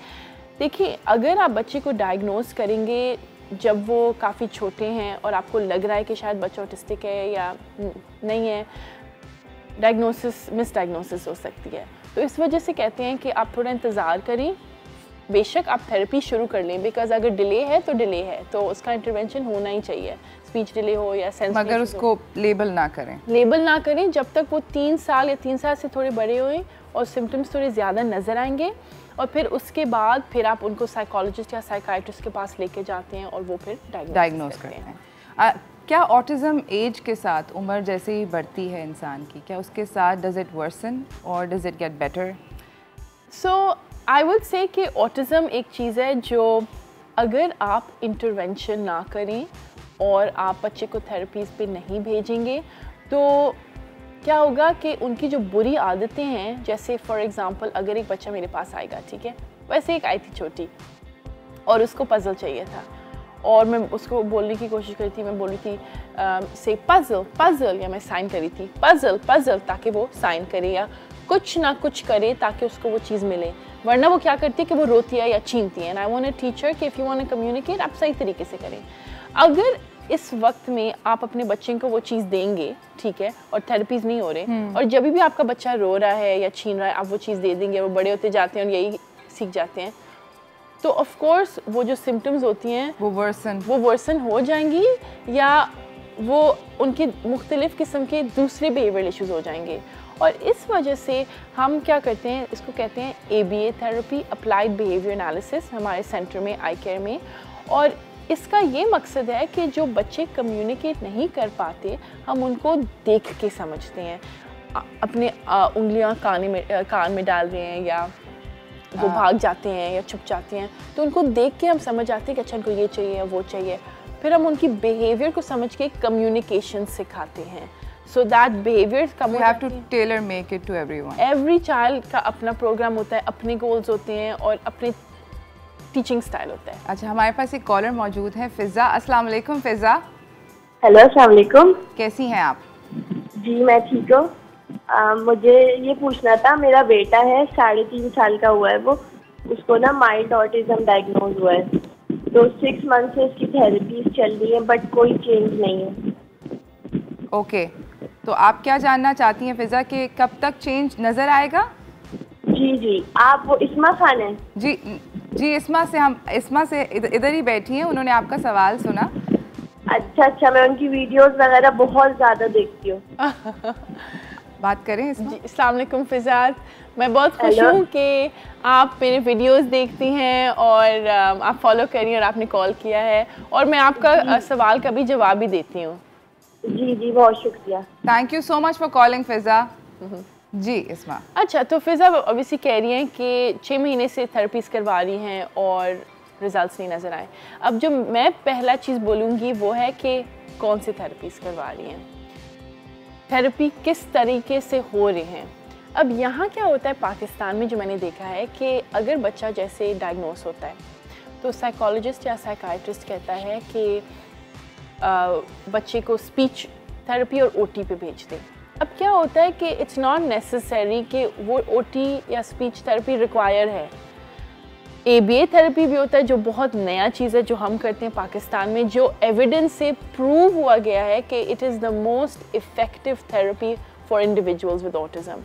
देखिए अगर आप बच्चे को डायग्नोस करेंगे जब वो काफ़ी छोटे हैं और आपको लग रहा है कि शायद बच्चा ऑटिस्टिक है या नहीं है, डायग्नोसिस मिसडायग्नोसिस हो सकती है। तो इस वजह से कहते हैं कि आप थोड़ा इंतज़ार करें, बेशक आप थेरेपी शुरू कर लें, बिकॉज अगर डिले है तो डिले है, तो उसका इंटरवेंशन होना ही चाहिए, स्पीच डिले हो या सेंस, मगर उसको लेबल ना करें जब तक वो 3 साल या 3 साल से थोड़े बड़े हुए और सिम्टम्स थोड़े ज़्यादा नज़र आएंगे, और फिर उसके बाद फिर आप उनको साइकोलॉजिस्ट या साइकाइट्रिस्ट के पास लेके जाते हैं और वो फिर डायग्नोस करते हैं। क्या ऑटिज़म एज के साथ, उम्र जैसे ही बढ़ती है इंसान की, क्या उसके साथ डज इट वर्सन और does it get better? So I would say कि ऑटिज़म एक चीज़ है जो अगर आप इंटरवेंशन ना करें और आप बच्चे को थेरेपीज़ पे नहीं भेजेंगे तो क्या होगा कि उनकी जो बुरी आदतें हैं, जैसे फॉर एग्ज़ाम्पल अगर एक बच्चा मेरे पास आएगा, ठीक है, वैसे एक आई थी छोटी और उसको पज़ल चाहिए था और मैं उसको बोलने की कोशिश करी थी, मैं बोली थी से पज़ल या मैं साइन करी थी पज़ल ताकि वो साइन करे या कुछ ना कुछ करे ताकि उसको वो चीज़ मिले, वरना वो क्या करती है कि वो रोती है या छीनती है। And I want a teacher कि if you want to communicate आप सही तरीके से करें। अगर इस वक्त में आप अपने बच्चे को वो चीज़ देंगे, ठीक है, और थेरेपीज़ नहीं हो रहे और जब भी आपका बच्चा रो रहा है या छीन रहा है आप वो चीज़ दे देंगे, वो बड़े होते जाते हैं और यही सीख जाते हैं, तो ऑफ कोर्स वो जो सिम्टम्स होती हैं वो वर्सन हो जाएंगी या वो उनके मुख्तलिफ़ किस्म के दूसरे बिहेवियरल इश्यूज़ हो जाएंगे। और इस वजह से हम क्या करते हैं, इसको कहते हैं ABA therapy, applied behaviour analysis, हमारे सेंटर में आई केयर में। और इसका ये मकसद है कि जो बच्चे कम्युनिकेट नहीं कर पाते हम उनको देख के समझते हैं, अपने उंगलियां कान में डाल रहे हैं या वो भाग जाते हैं या छुप जाते हैं, तो उनको देख के हम समझ आते हैं कि अच्छा उनको ये चाहिए वो चाहिए, फिर हम उनकी बिहेवियर को समझ के कम्युनिकेशन सिखाते हैं। So that behavior you have to tailor make it to everyone. Every child का अपना प्रोग्राम होता है, अपने गोल्स होते हैं और अपने टीचिंग स्टाइल होता है। अच्छा, हमारे पास एक कॉलर मौजूद है, फिज़ा। अस्सलाम वालेकुम फिज़ा। हेलो, अस्सलाम वालेकुम। कैसी हैं आप? जी मैं ठीक हूँ। मुझे ये पूछना था, मेरा बेटा है 3.5 साल का हुआ है, वो उसको ना माइल्ड ऑटिज्म डायग्नोज हुआ है, तो 6 मंथ से उसकी थेरेपीज चल रही है बट कोई चेंज नहीं है। ओके, तो आप क्या जानना चाहती हैं फिज़ा कि कब तक चेंज नज़र आएगा? जी आप वो इस्मा खान हैं? जी इस्मा से इधर ही बैठी हैं, उन्होंने आपका सवाल सुना। अच्छा, मैं उनकी वीडियोस वगैरह बहुत ज़्यादा देखती हूँ। बात करें इस्मा। जी, अस्सलाम वालेकुम फिज़ात, मैं बहुत खुश हूँ कि आप मेरे वीडियोस देखती हैं और आप फॉलो कर रही हैं और आपने कॉल किया है और मैं आपका सवाल का भी जवाब भी देती हूँ। जी बहुत शुक्रिया। Thank you so much for calling Fiza. जी इस्मा। अच्छा, तो फिज़ा ऑब्वियसली कह रही हैं कि 6 महीने से थेरेपीज़ करवा रही हैं और रिजल्ट्स नहीं नज़र आए। अब जो मैं पहला चीज़ बोलूँगी वो है कि कौन सी थेरेपीज़ करवा रही हैं, थेरेपी किस तरीके से हो रहे हैं। अब यहाँ क्या होता है पाकिस्तान में, जो मैंने देखा है कि अगर बच्चा जैसे डायग्नोस होता है तो साइकोलॉजिस्ट या साइकाइट्रिस्ट कहता है कि बच्चे को स्पीच थेरेपी और OT पे भेज दें। अब क्या होता है कि इट्स नॉट नेसेसरी कि वो OT या स्पीच थेरेपी रिक्वायर है। ABA थेरेपी भी होता है जो बहुत नया चीज़ है जो हम करते हैं पाकिस्तान में, जो एविडेंस से प्रूव हुआ गया है कि it is the most effective therapy for individuals with autism.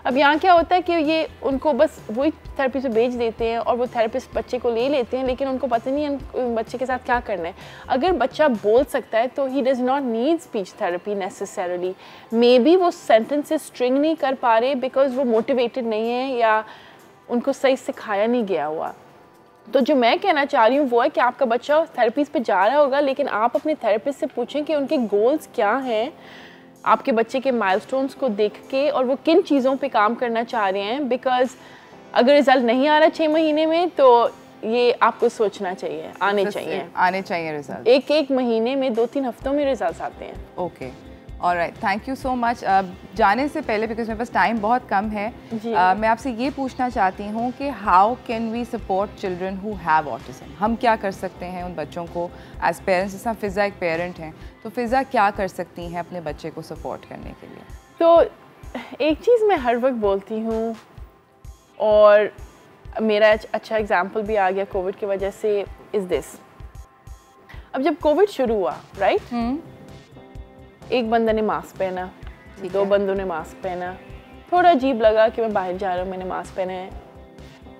अब यहाँ क्या होता है कि ये उनको बस वही थेरेपी से भेज देते हैं और वो थेरेपिस्ट बच्चे को ले लेते हैं, लेकिन उनको पता नहीं है बच्चे के साथ क्या करना है। अगर बच्चा बोल सकता है तो he does not need speech therapy necessarily. May be वो सेंटेंसेस स्ट्रिंग नहीं कर पा रहे बिकॉज वो मोटिवेटेड नहीं है या उनको सही सिखाया नहीं गया हुआ। तो जो मैं कहना चाह रही हूँ वो है कि आपका बच्चा थेरेपीज़ पे जा रहा होगा, लेकिन आप अपने थेरेपिस्ट से पूछें कि उनके गोल्स क्या हैं, आपके बच्चे के माइलस्टोन्स को देख के, और वो किन चीज़ों पे काम करना चाह रहे हैं। बिकॉज अगर रिज़ल्ट नहीं आ रहा 6 महीने में तो ये आपको सोचना चाहिए, आने चाहिए रिज़ल्ट। एक महीने में 2-3 हफ्तों में रिज़ल्ट आते हैं। Okay, alright, thank you so much. जाने से पहले, बिकॉज मेरे पास टाइम बहुत कम है, मैं आपसे ये पूछना चाहती हूँ कि how can we support children who have autism? हम क्या कर सकते हैं उन बच्चों को एज पेरेंट्स? जैसा फ़िज़ा एक पेरेंट हैं, तो फ़िज़ा क्या कर सकती हैं अपने बच्चे को सपोर्ट करने के लिए? तो एक चीज़ मैं हर वक्त बोलती हूँ, और मेरा अच्छा एग्जाम्पल भी आ गया कोविड की वजह से, इज़ दिस। अब जब कोविड शुरू हुआ, राइट, एक बंदे ने मास्क पहना, 2 बंदों ने मास्क पहना, थोड़ा अजीब लगा कि मैं बाहर जा रहा हूँ, मैंने मास्क पहना है,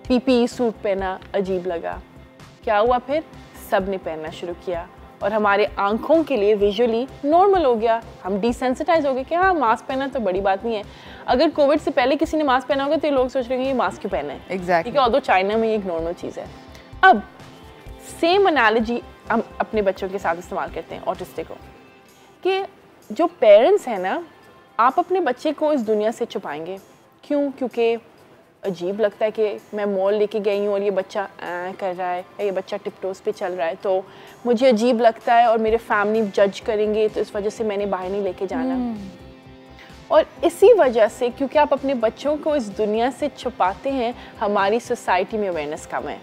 पीपीई सूट पहना, अजीब लगा। क्या हुआ फिर? सब ने पहनना शुरू किया और हमारे आंखों के लिए विजुअली नॉर्मल हो गया, हम डिसेंसिटाइज हो गए कि हाँ मास्क पहना तो बड़ी बात नहीं है। अगर कोविड से पहले किसी ने मास्क पहना होगा तो लोग सोच रहे हैं ये मास्क क्यों पहना है, एग्जैक्टली, ठीक है, ऑल्दो चाइना में ये एक नॉर्मल चीज़ है। अब सेम एनालॉजी हम अपने बच्चों के साथ इस्तेमाल करते हैं ऑटिस्टिक को, कि जो पेरेंट्स हैं ना, आप अपने बच्चे को इस दुनिया से छुपाएंगे क्यों? क्योंकि अजीब लगता है कि मैं मॉल लेके गई हूँ और ये बच्चा कर रहा है, ये बच्चा टिपटोस पे चल रहा है, तो मुझे अजीब लगता है और मेरे फैमिली जज करेंगे, तो इस वजह से मैंने बाहर नहीं लेके जाना। और इसी वजह से, क्योंकि आप अपने बच्चों को इस दुनिया से छुपाते हैं, हमारी सोसाइटी में अवेयरनेस कम है।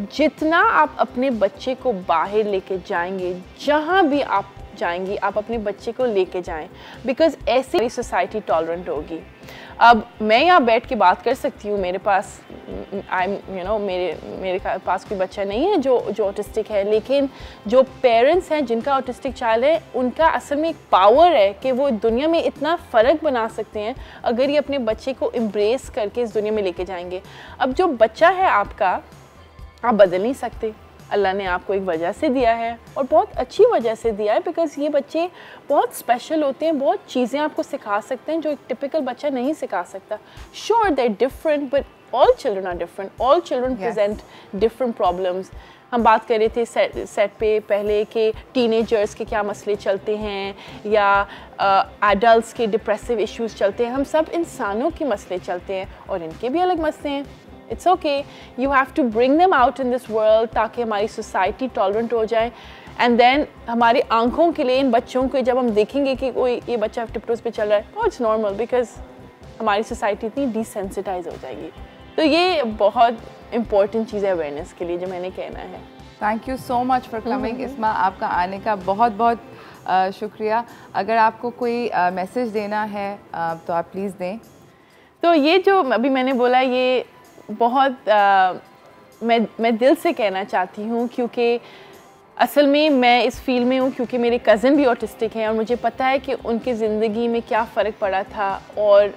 जितना आप अपने बच्चे को बाहर लेके जाएंगे, जहाँ भी आप जाएंगी, आप अपने बच्चे को लेके जाएं, बिकॉज ऐसे ही सोसाइटी टॉलरेंट होगी। अब मैं यहाँ बैठ के बात कर सकती हूँ, मेरे पास मेरे पास कोई बच्चा नहीं है जो ऑटिस्टिक है, लेकिन जो पेरेंट्स हैं जिनका ऑटिस्टिक चाइल्ड है, उनका असल में एक पावर है कि वो दुनिया में इतना फ़र्क बना सकते हैं अगर ये अपने बच्चे को एम्ब्रेस करके इस दुनिया में लेके जाएंगे। अब जो बच्चा है आपका, आप बदल नहीं सकते, अल्लाह ने आपको एक वजह से दिया है और बहुत अच्छी वजह से दिया है, बिकॉज़ ये बच्चे बहुत स्पेशल होते हैं, बहुत चीज़ें आपको सिखा सकते हैं जो एक टिपिकल बच्चा नहीं सिखा सकता। Sure they are different, but all children are different, all children present different problems. हम बात कर रहे थे सेट पे पहले कि टीनेजर्स के क्या मसले चलते हैं, या एडल्ट्स के डिप्रेसिव इश्यूज़ चलते हैं, हम सब इंसानों के मसले चलते हैं और इनके भी अलग मसले हैं। It's okay, you have to bring them out in this world ताकि हमारी सोसाइटी टॉलरेंट हो जाए, एंड देन हमारी आंखों के लिए इन बच्चों को जब हम देखेंगे कि कोई ये बच्चा टिपटोस पे चल रहा है, oh it's normal, बिकॉज हमारी सोसाइटी इतनी डिसेंसिटाइज हो जाएगी। तो ये बहुत इंपॉर्टेंट चीज़ है अवेयरनेस के लिए, जो मैंने कहना है। Thank you so much for coming इस्मा, आपका आने का बहुत बहुत शुक्रिया। अगर आपको कोई मैसेज देना है तो आप प्लीज़ दें। तो ये जो अभी मैंने बोला, ये बहुत मैं दिल से कहना चाहती हूँ, क्योंकि असल में मैं इस फील्ड में हूँ क्योंकि मेरे कज़न भी ऑटिस्टिक हैं और मुझे पता है कि उनकी ज़िंदगी में क्या फ़र्क पड़ा था। और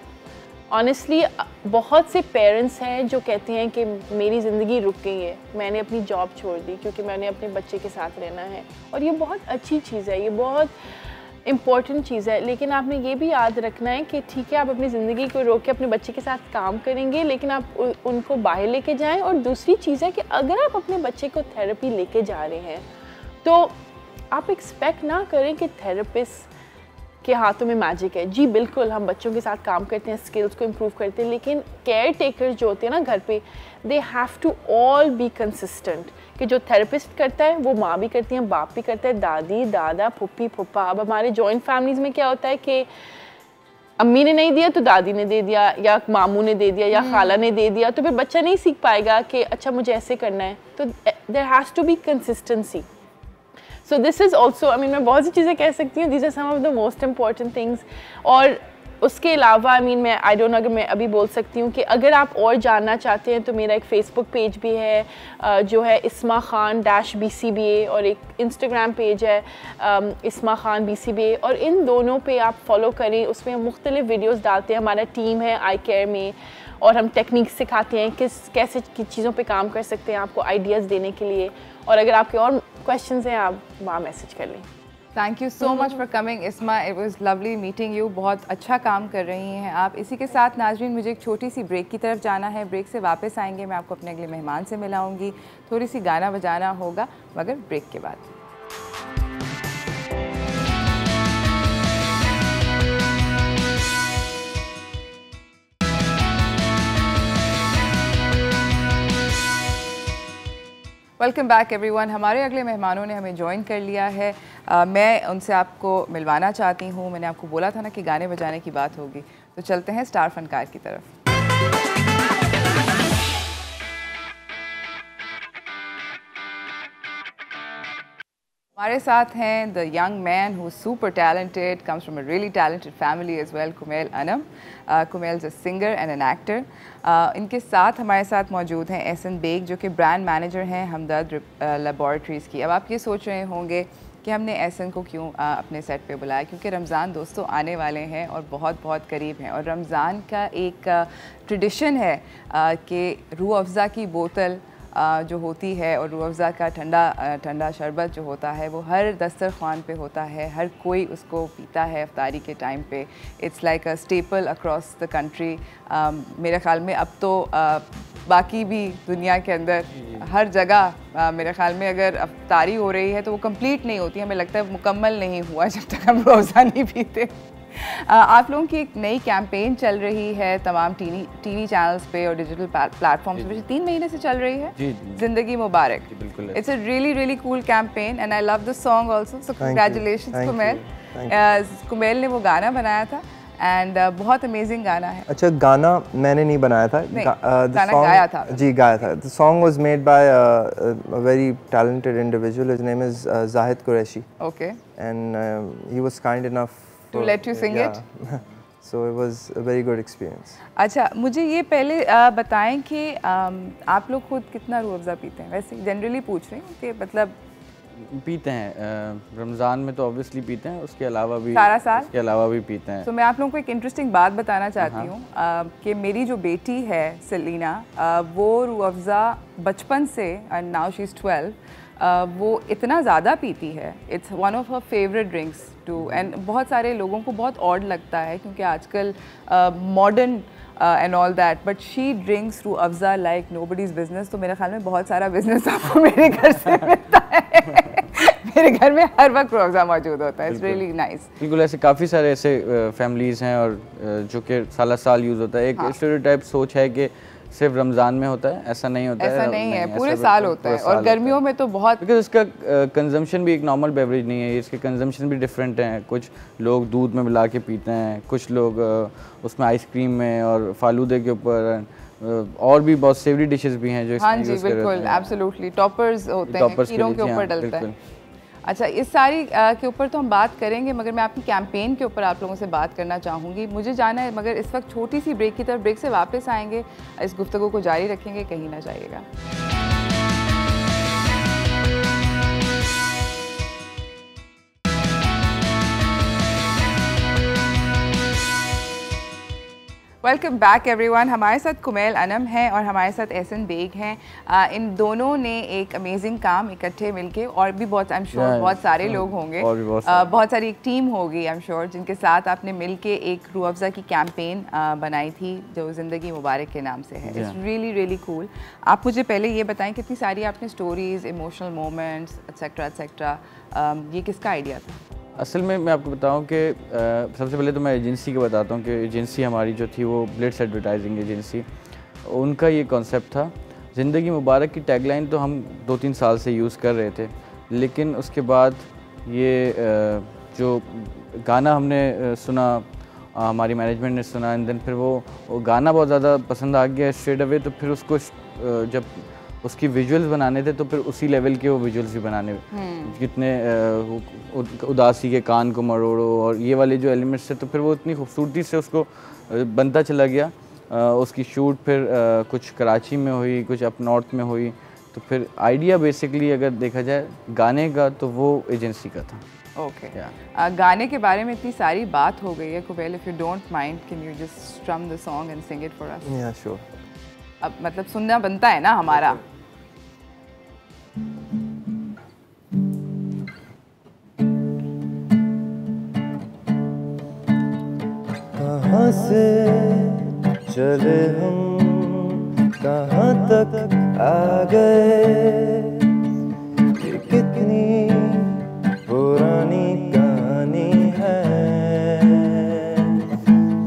ऑनेस्टली बहुत से पेरेंट्स हैं जो कहते हैं कि मेरी ज़िंदगी रुक गई है, मैंने अपनी जॉब छोड़ दी क्योंकि मैंने अपने बच्चे के साथ रहना है, और ये बहुत अच्छी चीज़ है, ये बहुत इम्पॉर्टेंट चीज़ है। लेकिन आपने ये भी याद रखना है कि ठीक है, आप अपनी ज़िंदगी को रोक के अपने बच्चे के साथ काम करेंगे, लेकिन आप उनको बाहर लेके जाएं। और दूसरी चीज़ है कि अगर आप अपने बच्चे को थेरेपी लेके जा रहे हैं, तो आप एक्सपेक्ट ना करें कि थेरेपिस्ट के हाथों में मैजिक है। जी बिल्कुल, हम बच्चों के साथ काम करते हैं, स्किल्स को इम्प्रूव करते हैं, लेकिन केयर टेकर्स जो होते हैं ना घर पे, they have to all be consistent, कि जो थेरेपिस्ट करता है वो माँ भी करती हैं, बाप भी करता है, दादी दादा फुप्पी फुप्पा। अब हमारे जॉइंट फैमिलीज़ में क्या होता है कि अम्मी ने नहीं दिया तो दादी ने दे दिया, या मामू ने दे दिया, या खाला ने दे दिया, तो फिर बच्चा नहीं सीख पाएगा कि अच्छा मुझे ऐसे करना है। तो there has to be consistency. So this is also, I mean मैं बहुत सी चीज़ें कह सकती हूँ, these are some of the most important things. और उसके अलावा आई मीन मैं आई डोंट नो, अगर मैं अभी बोल सकती हूँ कि अगर आप और जानना चाहते हैं तो मेरा एक फ़ेसबुक पेज भी है जो है इस्मा खान -BCBA, और एक इंस्टाग्राम पेज है इस्मा खान BCBA, और इन दोनों पे आप फॉलो करें। उसमें हम मुख्तलिफ वीडियोज़ डालते हैं, हमारा टीम है आई केयर में, और हम टेक्निक्स सिखाते हैं कैसे चीज़ों पे काम कर सकते हैं, आपको आइडियाज़ देने के लिए। और अगर आपके और क्वेश्चंस हैं, आप वहाँ मैसेज कर लें। Thank you so much for coming Isma, it was lovely meeting you. बहुत अच्छा काम कर रही हैं आप। इसी के साथ नाज़रीन, मुझे एक छोटी सी ब्रेक की तरफ जाना है। ब्रेक से वापस आएंगे, मैं आपको अपने अगले मेहमान से मिलाऊंगी, थोड़ी सी गाना बजाना होगा, मगर ब्रेक के बाद। Welcome back everyone. हमारे अगले मेहमानों ने हमें ज्वाइन कर लिया है। मैं उनसे आपको मिलवाना चाहती हूँ। मैंने आपको बोला था ना कि गाने बजाने की बात होगी, तो चलते हैं स्टार फनकार की तरफ। हमारे साथ हैं the young man who super talented, comes from a really talented family as well, Kumail Anam. Kumail is a singer and an actor. इनके साथ हमारे साथ मौजूद हैं एहसन बेग, जो कि ब्रांड मैनेजर हैं हमदर्द लेबॉरेटरीज़ की। अब आप ये सोच रहे होंगे कि हमने एहसन को क्यों अपने सेट पे बुलाया, क्योंकि रमज़ान दोस्तों आने वाले हैं और बहुत बहुत करीब हैं। और रमज़ान का एक ट्रेडिशन है कि रूह अफ़ज़ा की बोतल जो होती है और रूह अफ़ज़ा का ठंडा शरबत जो होता है वो हर दस्तरख़्वान पे होता है, हर कोई उसको पीता है इफ्तारी के टाइम पे। It's like a staple across the country. मेरे ख़्याल में अब तो बाकी भी दुनिया के अंदर हर जगह मेरे ख़्याल में अगर इफ्तारी हो रही है तो वो कंप्लीट नहीं होती, हमें लगता है मुकम्मल नहीं हुआ जब तक हम रूह अफ़ज़ा नहीं पीते। आप लोगों की एक नई कैंपेन चल रही है तमाम टीवी चैनल्स पे और डिजिटल प्लेटफॉर्म्स पे, 3 महीने से चल रही है। ज़िंदगी मुबारक। बिल्कुल। It's a really cool campaign and I love the song also, so congratulations Kumail. Kumail ने वो गाना बनाया था एंड बहुत अमेजिंग गाना है। अच्छा, गाना मैंने नहीं बनाया था, गाना गाया था। जी गाया था। The song was made by a very talented individual, his name is Zahid Qureshi. Okay. And he was kind enough to let you sing it. So it was a very good experience. अच्छा, मुझे ये पहले बताएं कि आप लोग खुद कितना रूह अफ़ज़ा पीते हैं? वैसे जनरली पूछ रही हूँ कि मतलब पीते हैं, रमज़ान में तो ऑब्वियसली पीते हैं, उसके अलावा भी सारा साल उसके अलावा भी पीते हैं। तो मैं आप लोगों को एक इंटरेस्टिंग बात बताना चाहती हूँ कि मेरी जो बेटी है सेलिना, वो रूह अफ़ज़ा बचपन से, एंड नाउ शी इज़ 12, वो इतना ज़्यादा पीती है। It's one of her favourite drinks too, एंड बहुत सारे लोगों को बहुत ऑड लगता है क्योंकि आजकल modern and all that, but she drinks Rooh Afza like नोबडीज़ business. तो मेरे ख्याल में बहुत सारा बिजनेस आपको मेरे घर से मिलता है। मेरे घर में हर वक्त रूह अफ़ज़ा मौजूद होता है। It's really nice. बिल्कुल, ऐसे काफ़ी सारे ऐसे फैमिलीज़ हैं और जो कि साल यूज़ होता है। एक स्टेरियोटाइप सोच है कि सिर्फ रमज़ान में होता है, ऐसा नहीं होता है। ऐसा नहीं है, पूरे साल होता है और गर्मियों में तो बहुत, बिकॉज इसका कंजम्पशन भी एक नॉर्मल बेवरेज नहीं है, इसके कंजम्पशन भी डिफरेंट हैं। कुछ लोग दूध में मिला के पीते हैं, कुछ लोग उसमें आइसक्रीम में और फालूदे के ऊपर, और भी बहुत सेवरी डिशेस भी हैं जो हाँ जी बिल्कुल एब्सोल्युटली टॉपर्स होते हैं, खीरों के ऊपर डलता है। अच्छा, इस सारी के ऊपर तो हम बात करेंगे, मगर मैं आपकी कैंपेन के ऊपर आप लोगों से बात करना चाहूँगी। मुझे जाना है, मगर इस वक्त छोटी सी ब्रेक की तरफ, ब्रेक से वापस आएंगे, इस गुफ्तगू को जारी रखेंगे, कहीं ना जाइएगा। Welcome back everyone. हमारे साथ कुमैल अनम हैं और हमारे साथ एहसन बेग हैं। इन दोनों ने एक अमेजिंग काम इकट्ठे मिलके, और भी बहुत आई एम श्योर बहुत सारे लोग होंगे, बहुत सारी एक टीम होगी आई एम श्योर, जिनके साथ आपने मिलके एक रूह अफ़ज़ा की कैंपेन बनाई थी जो ज़िंदगी मुबारक के नाम से है। It's really cool. आप मुझे पहले ये बताएं, कितनी सारी आपने स्टोरीज़, इमोशनल मोमेंट्स एट्सेट्रा, ये किसका आइडिया था? असल में मैं आपको बताऊं कि सबसे पहले तो मैं एजेंसी का बताता हूं कि एजेंसी हमारी जो थी वो ब्लिट्स एडवर्टाइजिंग एजेंसी, उनका ये कॉन्सेप्ट था। ज़िंदगी मुबारक की टैगलाइन तो हम 2-3 साल से यूज़ कर रहे थे, लेकिन उसके बाद ये जो गाना हमने सुना, हमारी मैनेजमेंट ने सुना, एंड देन फिर वो गाना बहुत ज़्यादा पसंद आ गया स्ट्रेट अवे। तो फिर उसको जब उसकी विजुअल्स बनाने थे तो फिर उसी लेवल के वो विजुअल्स भी बनाने, कितने उदासी के कान को मरोड़ो और ये वाले जो एलिमेंट्स थे, तो फिर वो इतनी खूबसूरती से उसको बनता चला गया। उसकी शूट फिर कुछ कराची में हुई, कुछ अप नॉर्थ में हुई। तो फिर आइडिया बेसिकली अगर देखा जाए गाने का तो वो एजेंसी का था। ओके। गाने के बारे में इतनी सारी बात हो गई है कुबैल, if you don't mind can you just strum the song and sing it for us? Yeah sure. अब मतलब सुनना बनता है ना हमारा। कहाँ से चले हम, कहाँ तक आ गए, ये कितनी पुरानी कहानी है,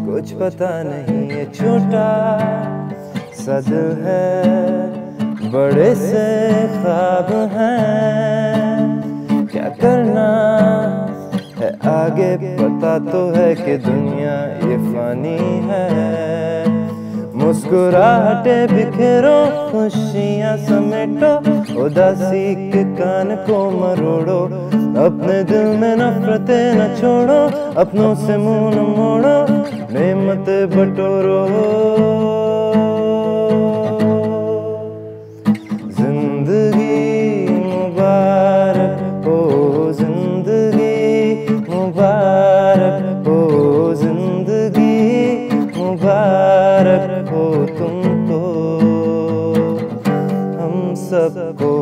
कुछ पता नहीं। ये छोटा सा दिल है, बड़े से ख्वाब हैं, क्या करना है आगे पता तो है कि दुनिया ये फानी है। मुस्कुराहटे बिखेरो, खुशियाँ समेटो, उदासी के कान को मरोड़ो, अपने दिल में नफरतें न छोड़ो, अपनों से मुंह न मोड़ो, नेमतें बटोरो। जिंदगी मुबारक हो, जिंदगी मुबारक हो, जिंदगी मुबारक हो तुमको, हम सबको।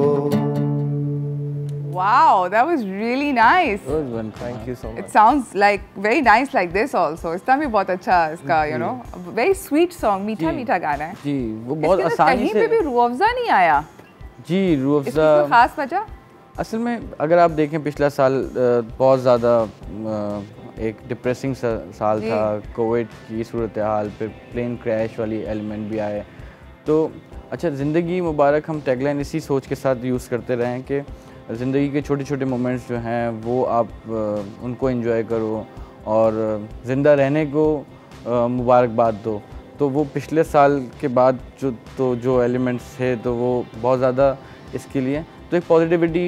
Wow, that was really nice. Thank you so much. It sounds like very nice like this also. इसका भी बहुत अच्छा इसका, you know, very sweet song, मीठा मीठा गाना है। जी, वो बहुत आसानी कहीं से। पे भी रूह अफ़ज़ा नहीं आया। जी, रूह इसकी अफ़ज़ा। कोई खास वजह? असल में अगर आप देखें पिछला साल बहुत ज़्यादा एक डिप्रेसिंग साल था, कोविड की सूरत हाल पे प्लेन क्रैश वाली एलिमेंट भी आए। तो अच्छा, ज़िंदगी मुबारक हम टैगलाइन इसी सोच के साथ यूज़ करते रहें कि ज़िंदगी के छोटे छोटे मोमेंट्स जो हैं वो आप उनको एंजॉय करो और ज़िंदा रहने को मुबारकबाद दो। तो वो पिछले साल के बाद जो एलिमेंट्स थे तो वो बहुत ज़्यादा इसके लिए तो एक पॉजिटिविटी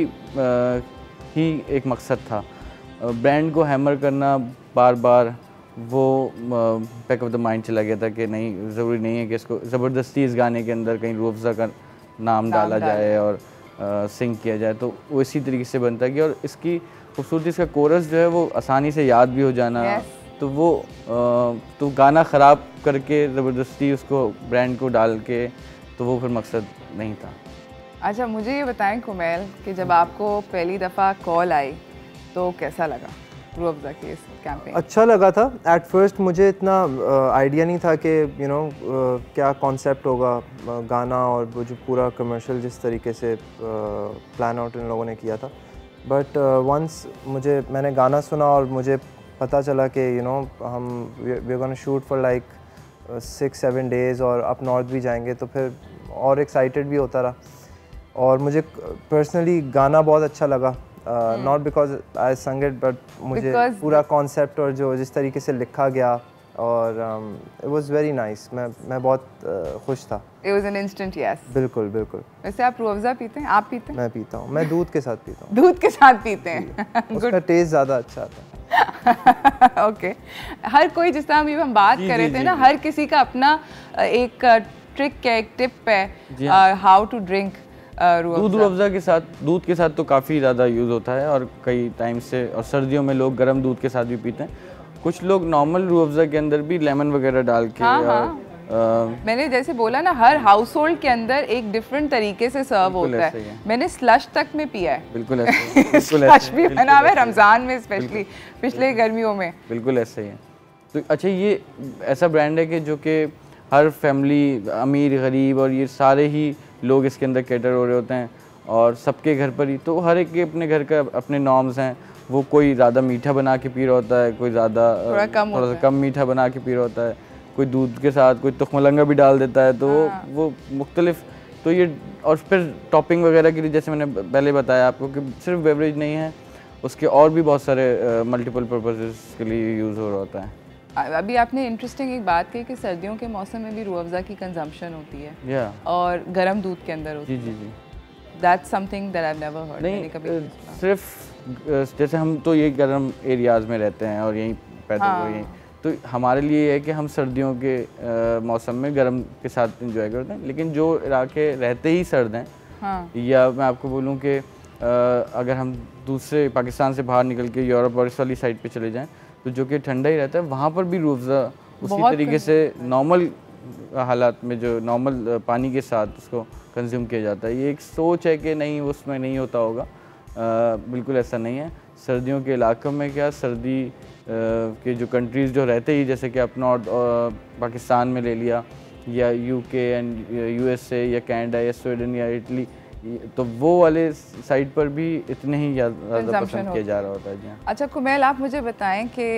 ही एक मकसद था। ब्रांड को हैमर करना बार बार वो बैक ऑफ द माइंड चला गया था कि नहीं, ज़रूरी नहीं है कि इसको ज़बरदस्ती इस गाने के अंदर कहीं रूह अफ़ज़ा का नाम डाला जाए और सिंग किया जाए। तो वो इसी तरीके से बनता गया और इसकी खूबसूरती, इसका कोरस जो है वो आसानी से याद भी हो जाना। तो वो तो गाना ख़राब करके ज़बरदस्ती उसको ब्रांड को डाल के तो वो फिर मकसद नहीं था। अच्छा, मुझे ये बताएं कुमैल कि जब आपको पहली दफ़ा कॉल आई तो कैसा लगा रूह अफ़ज़ा की इस कैंपेन? अच्छा लगा था। एट फर्स्ट मुझे इतना आइडिया नहीं था कि यू नो क्या कॉन्सेप्ट होगा गाना और वो जो पूरा कमर्शियल जिस तरीके से प्लान आउट इन लोगों ने किया था। बट वंस मैंने गाना सुना और मुझे पता चला कि यू नो हम we gonna shoot for like 6-7 days और अप नॉर्थ भी जाएंगे, तो फिर और एक्साइटेड भी होता रहा। और मुझे पर्सनली गाना बहुत अच्छा लगा, नॉट बिकॉज आई संग इट बट मुझे पूरा कॉन्सेप्ट और जो जिस तरीके से लिखा गया और इट वाज वेरी नाइस। मैं बहुत खुश था। It was an instant yes. बिल्कुल बिल्कुल। वैसे आप रूह अफ़ज़ा पीते हैं? आप पीते हैं? मैं पीता हूँ, मैं दूध के साथ पीता हूँ। दूध के साथ पीते हैं? उसका टेस्ट ज़्यादा अच्छा आता है। ओके, हर कोई, जिस तरह अभी हम बात कर रहे थे ना, हर किसी का अपना एक ट्रिक है, एक टिप है how to drink Rooh Afza के साथ। दूध के साथ तो काफ़ी ज़्यादा यूज़ होता है और कई टाइम से, और सर्दियों में लोग गर्म दूध के साथ भी पीते हैं। कुछ लोग नॉर्मल रूह अफ़ज़ा के अंदर भी लेमन वगैरह डाल के मैंने जैसे बोला ना, हर हाउस होल्ड के अंदर एक डिफरेंट तरीके से सर्व होता है। मैंने स्लश तक में पिया है। बिल्कुल ऐसे स्लश भी बना हुआ है रमज़ान में, स्पेशली पिछले गर्मियों में। बिल्कुल ऐसे ही है। तो अच्छा, ये ऐसा ब्रांड है कि जो कि हर फैमिली, अमीर गरीब और ये सारे ही लोग इसके अंदर कैटर हो रहे होते हैं और सबके घर पर ही, तो हर एक के अपने घर का अपने नॉर्म्स हैं। वो कोई ज़्यादा मीठा बना के पी रहा होता है, कोई ज़्यादा थोड़ा सा कम मीठा बना के पी रहा होता है, कोई दूध के साथ कोई तुखमलंगा भी डाल देता है। तो वो मुख्तलिफ, तो ये और फिर टॉपिंग वगैरह के लिए जैसे मैंने पहले बताया आपको कि सिर्फ बेवरेज नहीं है, उसके और भी बहुत सारे मल्टीपल पर्पसेस के लिए यूज़ हो रहा होता है। अभी आपने इंटरेस्टिंग एक बात कही कि सर्दियों के मौसम में भी रूह अफ़ज़ा की कंजम्पशन होती है और गर्म दूध के अंदर होती है। जी जी जी, that's something that I have never heard. नहीं, कभी सिर्फ जैसे हम तो ये गर्म एरियाज़ में रहते हैं और यहीं पैदा हुए यहीं, तो हमारे लिए ये है कि हम सर्दियों के मौसम में गर्म के साथ इंजॉय करते हैं। लेकिन जो इलाके रहते ही सर्द हैं, या मैं आपको बोलूँ कि अगर हम दूसरे पाकिस्तान से बाहर निकल के यूरोप और इस वाली साइड पे चले जाएं, तो जो कि ठंडा ही रहता है, वहाँ पर भी रूह अफ़ज़ा उसी तरीके से नॉर्मल हालात में जो नॉर्मल पानी के साथ उसको कंज्यूम किया जाता है। ये एक सोच है कि नहीं उसमें नहीं होता होगा, बिल्कुल ऐसा नहीं है। सर्दियों के इलाकों में क्या, सर्दी के जो कंट्रीज़ जो रहते ही, जैसे कि आप नॉर्थ पाकिस्तान में ले लिया, या यूके एंड यूएसए या कनाडा या स्वीडन या इटली, तो वो वाले साइड पर भी इतने ही ज़्यादा पसंद किया जा रहा होता है। जी। अच्छा कुमैल, आप मुझे बताएं कि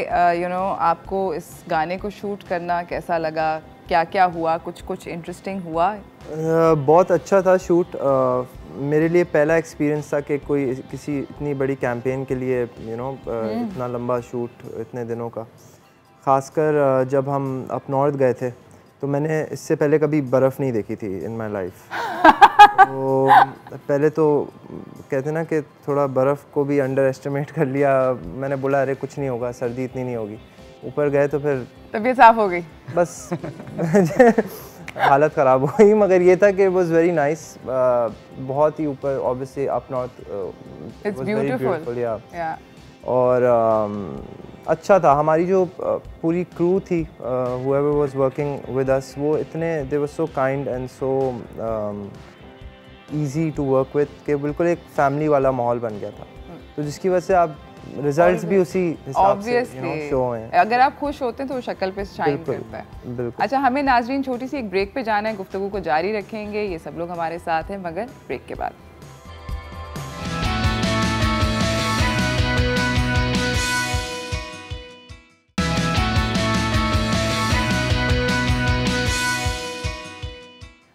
यू नो आपको इस गाने को शूट करना कैसा लगा, क्या क्या हुआ, कुछ इंटरेस्टिंग हुआ? बहुत अच्छा था शूट। मेरे लिए पहला एक्सपीरियंस था कि कोई किसी इतनी बड़ी कैंपेन के लिए इतना लंबा शूट इतने दिनों का, ख़ासकर जब हम अप नॉर्थ गए थे तो मैंने इससे पहले कभी बर्फ़ नहीं देखी थी इन माई लाइफ। तो पहले तो कहते ना कि थोड़ा बर्फ़ को भी अंडर एस्टिमेट कर लिया। मैंने बोला अरे कुछ नहीं होगा, सर्दी इतनी नहीं होगी। ऊपर गए तो फिर तबीयत साफ हो गई बस हालत ख़राब हो गई। मगर ये था कि इट वाज वेरी नाइस। बहुत ही ऊपर obviously up north it's beautiful या और अच्छा था। हमारी जो पूरी क्रू थी, whoever was working with us, वो इतने they were so kind and so easy to work with कि बिल्कुल एक फैमिली वाला माहौल बन गया था। तो जिसकी वजह से आप रिजल्ट्स भी उसी हिसाब से शो हैं। अगर आप खुश होते हैं तो वो शक्ल पे शाइन करता है। बिल्कुल। अच्छा, हमें नाजरीन छोटी सी एक ब्रेक पे जाना है, गुफ्तगू को जारी रखेंगे, ये सब लोग हमारे साथ हैं मगर ब्रेक के बाद।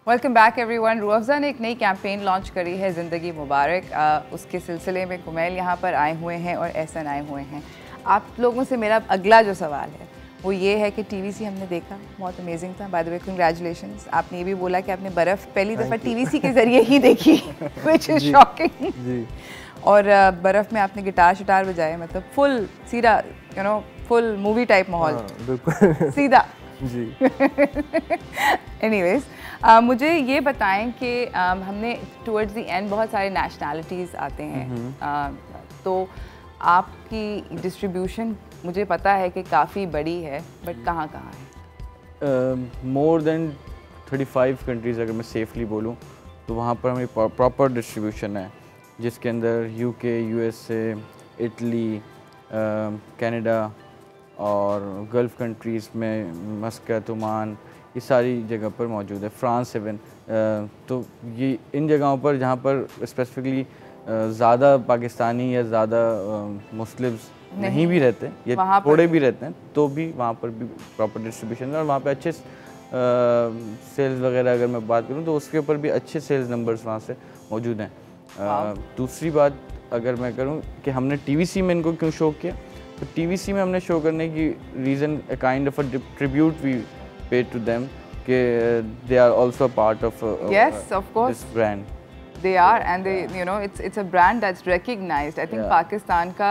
Welcome back everyone. Rooh Afza ने एक नई कैंपेन लॉन्च करी है, ज़िंदगी मुबारक। उसके सिलसिले में कुमैल यहाँ पर आए हुए हैं और एहसन आए हुए हैं। आप लोगों से मेरा अगला जो सवाल है वो ये है कि टीवीसी हमने देखा, बहुत अमेजिंग था। By the way congratulations. आपने ये भी बोला कि आपने बर्फ़ पहली दफ़ा टीवीसी के ज़रिए ही देखी, व्हिच इज़ शॉकिंग। और बर्फ़ में आपने गिटार शिटार बजाए, मतलब फुल सीधा फुल मूवी टाइप माहौल। बिल्कुल सीधा जी। एनीवेज, मुझे ये बताएं कि हमने टुवर्ड्स द एंड बहुत सारे नेशनैलिटीज़ आते हैं, तो आपकी डिस्ट्रीब्यूशन मुझे पता है कि काफ़ी बड़ी है, बट कहाँ कहाँ है? मोर देन 35 कंट्रीज़ अगर मैं सेफली बोलूँ तो वहाँ पर हमारी प्रॉपर डिस्ट्रीब्यूशन है, जिसके अंदर यूके, यूएसए, इटली, कनाडा और गल्फ़ कंट्रीज़ में मस्कत, ओमान, ये सारी जगह पर मौजूद है, फ्रांस इवन। तो ये इन जगहों पर जहाँ पर स्पेसिफिकली ज़्यादा पाकिस्तानी या ज़्यादा मुस्लिम्स नहीं भी रहते, ये थोड़े भी रहते हैं, तो भी वहाँ पर भी प्रॉपर डिस्ट्रीब्यूशन है और वहाँ पे अच्छे सेल्स वगैरह अगर मैं बात करूँ तो उसके ऊपर भी अच्छे सेल्स नंबर्स वहाँ से मौजूद हैं। दूसरी बात अगर मैं करूँ कि हमने टीवीसी में इनको क्यों शो किया, तो टीवीसी में हमने शो करने की reason a kind of a tribute we pay to them कि they are also part of this brand. They are, and it's a brand that's recognized. I think Pakistan का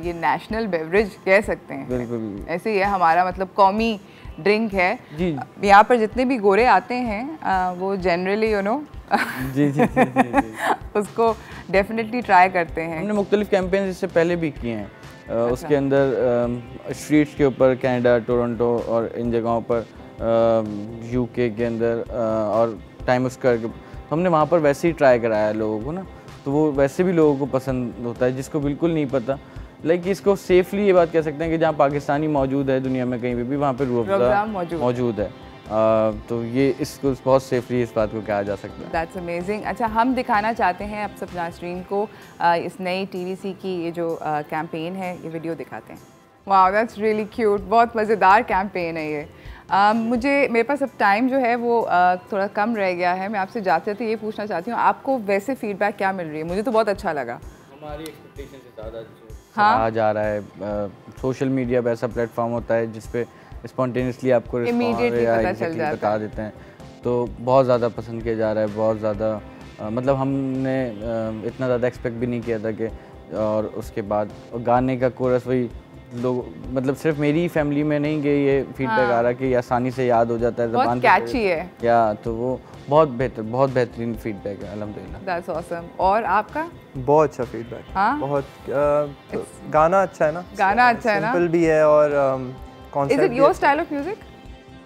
ये नेशनल बेवरेज कह सकते हैं। बिल्कुल ऐसे ही है, हमारा मतलब कौमी ड्रिंक है जी। यहाँ पर जितने भी गोरे आते हैं वो जनरली जी जी जी जी उसको डेफिनेटली ट्राई करते हैं। हमने मुख्तलिफ कैंपेन इससे पहले भी किए हैं। उसके अंदर स्ट्रीट्स के ऊपर कनाडा, टोरंटो और इन जगहों पर यूके के अंदर और टाइम स्क्वायर के, हमने वहाँ पर वैसे ही ट्राई कराया लोगों को ना, तो वो वैसे भी लोगों को पसंद होता है, जिसको बिल्कुल नहीं पता। लाइक इसको सेफली ये बात कह सकते हैं कि जहाँ पाकिस्तानी मौजूद है दुनिया में कहीं भी वहाँ पर रूह अफ़ज़ा मौजूद है। तो ये इसको बहुत सेफली इस बात को कहा जा सकता है। That's amazing. अच्छा, हम दिखाना चाहते हैं आप सब नाज़रीन को इस नई टीवीसी की ये जो कैंपेन है, ये वीडियो दिखाते हैं। वाह, दैट्स रियली क्यूट, बहुत मज़ेदार कैंपेन है ये। मेरे पास अब टाइम जो है वो थोड़ा कम रह गया है। मैं आपसे जाते जाते ये पूछना चाहती हूँ, आपको वैसे फीडबैक क्या मिल रही है? मुझे तो बहुत अच्छा लगा। हमारी एक्सपेक्टेशन से ज़्यादा हाँ जा रहा है। सोशल मीडिया पे ऐसा प्लेटफॉर्म होता है जिसपे स्पॉन्टेनियसली आपको बता देते हैं, तो बहुत ज़्यादा पसंद किया जा रहा है, बहुत ज़्यादा मतलब हमने इतना ज़्यादा एक्सपेक्ट भी नहीं किया था कि, और उसके बाद गाने का कोरस वही लोग, मतलब सिर्फ मेरी फैमिली में नहीं कि ये फीडबैक आ रहा कि आसानी से याद हो जाता है, ज़बान पे कैची है क्या, तो वो बहुत बेहतरीन फीडबैक है अल्हम्दुलिल्लाह। That's awesome. और आपका? बहुत अच्छा फीडबैक। हाँ, बहुत गाना अच्छा है ना, गाना अच्छा है ना, सिंपल भी है और Is it your style of music?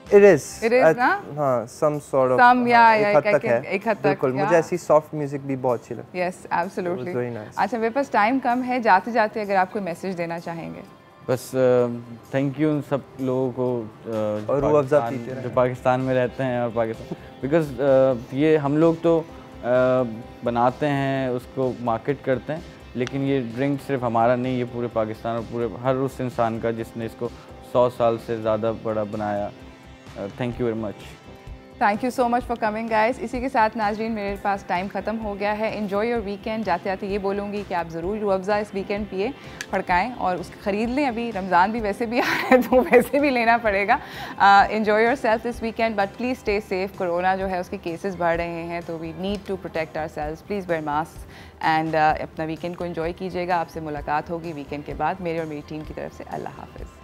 It is. It is ना? हाँ, some sort of. Some एक हद तक है। एक हद तक। बिल्कुल, मुझे ऐसी सॉफ्ट म्यूजिक भी बहुत अच्छी लगती है। Yes, absolutely. Very nice. अच्छा, मेरे पास टाइम कम है, जाते जाते अगर आप कोई मैसेज देना चाहेंगे? बस थैंक यू उन सब लोगों को और रूह अफ़ज़ा पीते हैं, जो पाकिस्तान में रहते हैं और पाकिस्तान, बिकॉज ये हम लोग तो बनाते हैं, उसको मार्केट करते हैं, लेकिन ये ड्रिंक सिर्फ हमारा नहीं, ये पूरे पाकिस्तान और पूरे हर उस इंसान का जिसने इसको 100 साल से ज़्यादा बड़ा बनाया, thank you very much. Thank you so much for coming guys. इसी के साथ नाजरीन मेरे पास टाइम ख़त्म हो गया है। Enjoy your weekend. जाते जाते ये बोलूँगी कि आप ज़रूर रूह अफ़ज़ा इस वीकेंड पिए, फड़काएँ और उसको ख़रीद लें। अभी रमज़ान भी वैसे भी आ रहा है तो वैसे भी लेना पड़ेगा। Enjoy yourself this weekend but please stay safe. Corona जो है उसके केसेस बढ़ रहे हैं तो we need to protect ourselves. Please wear mask and अपना वीकेंड को एन्जॉय कीजिएगा। आपसे मुलाकात होगी वीकेंड के बाद। मेरे और मेरी टीम की तरफ से अल्लाह हाफ़िज़।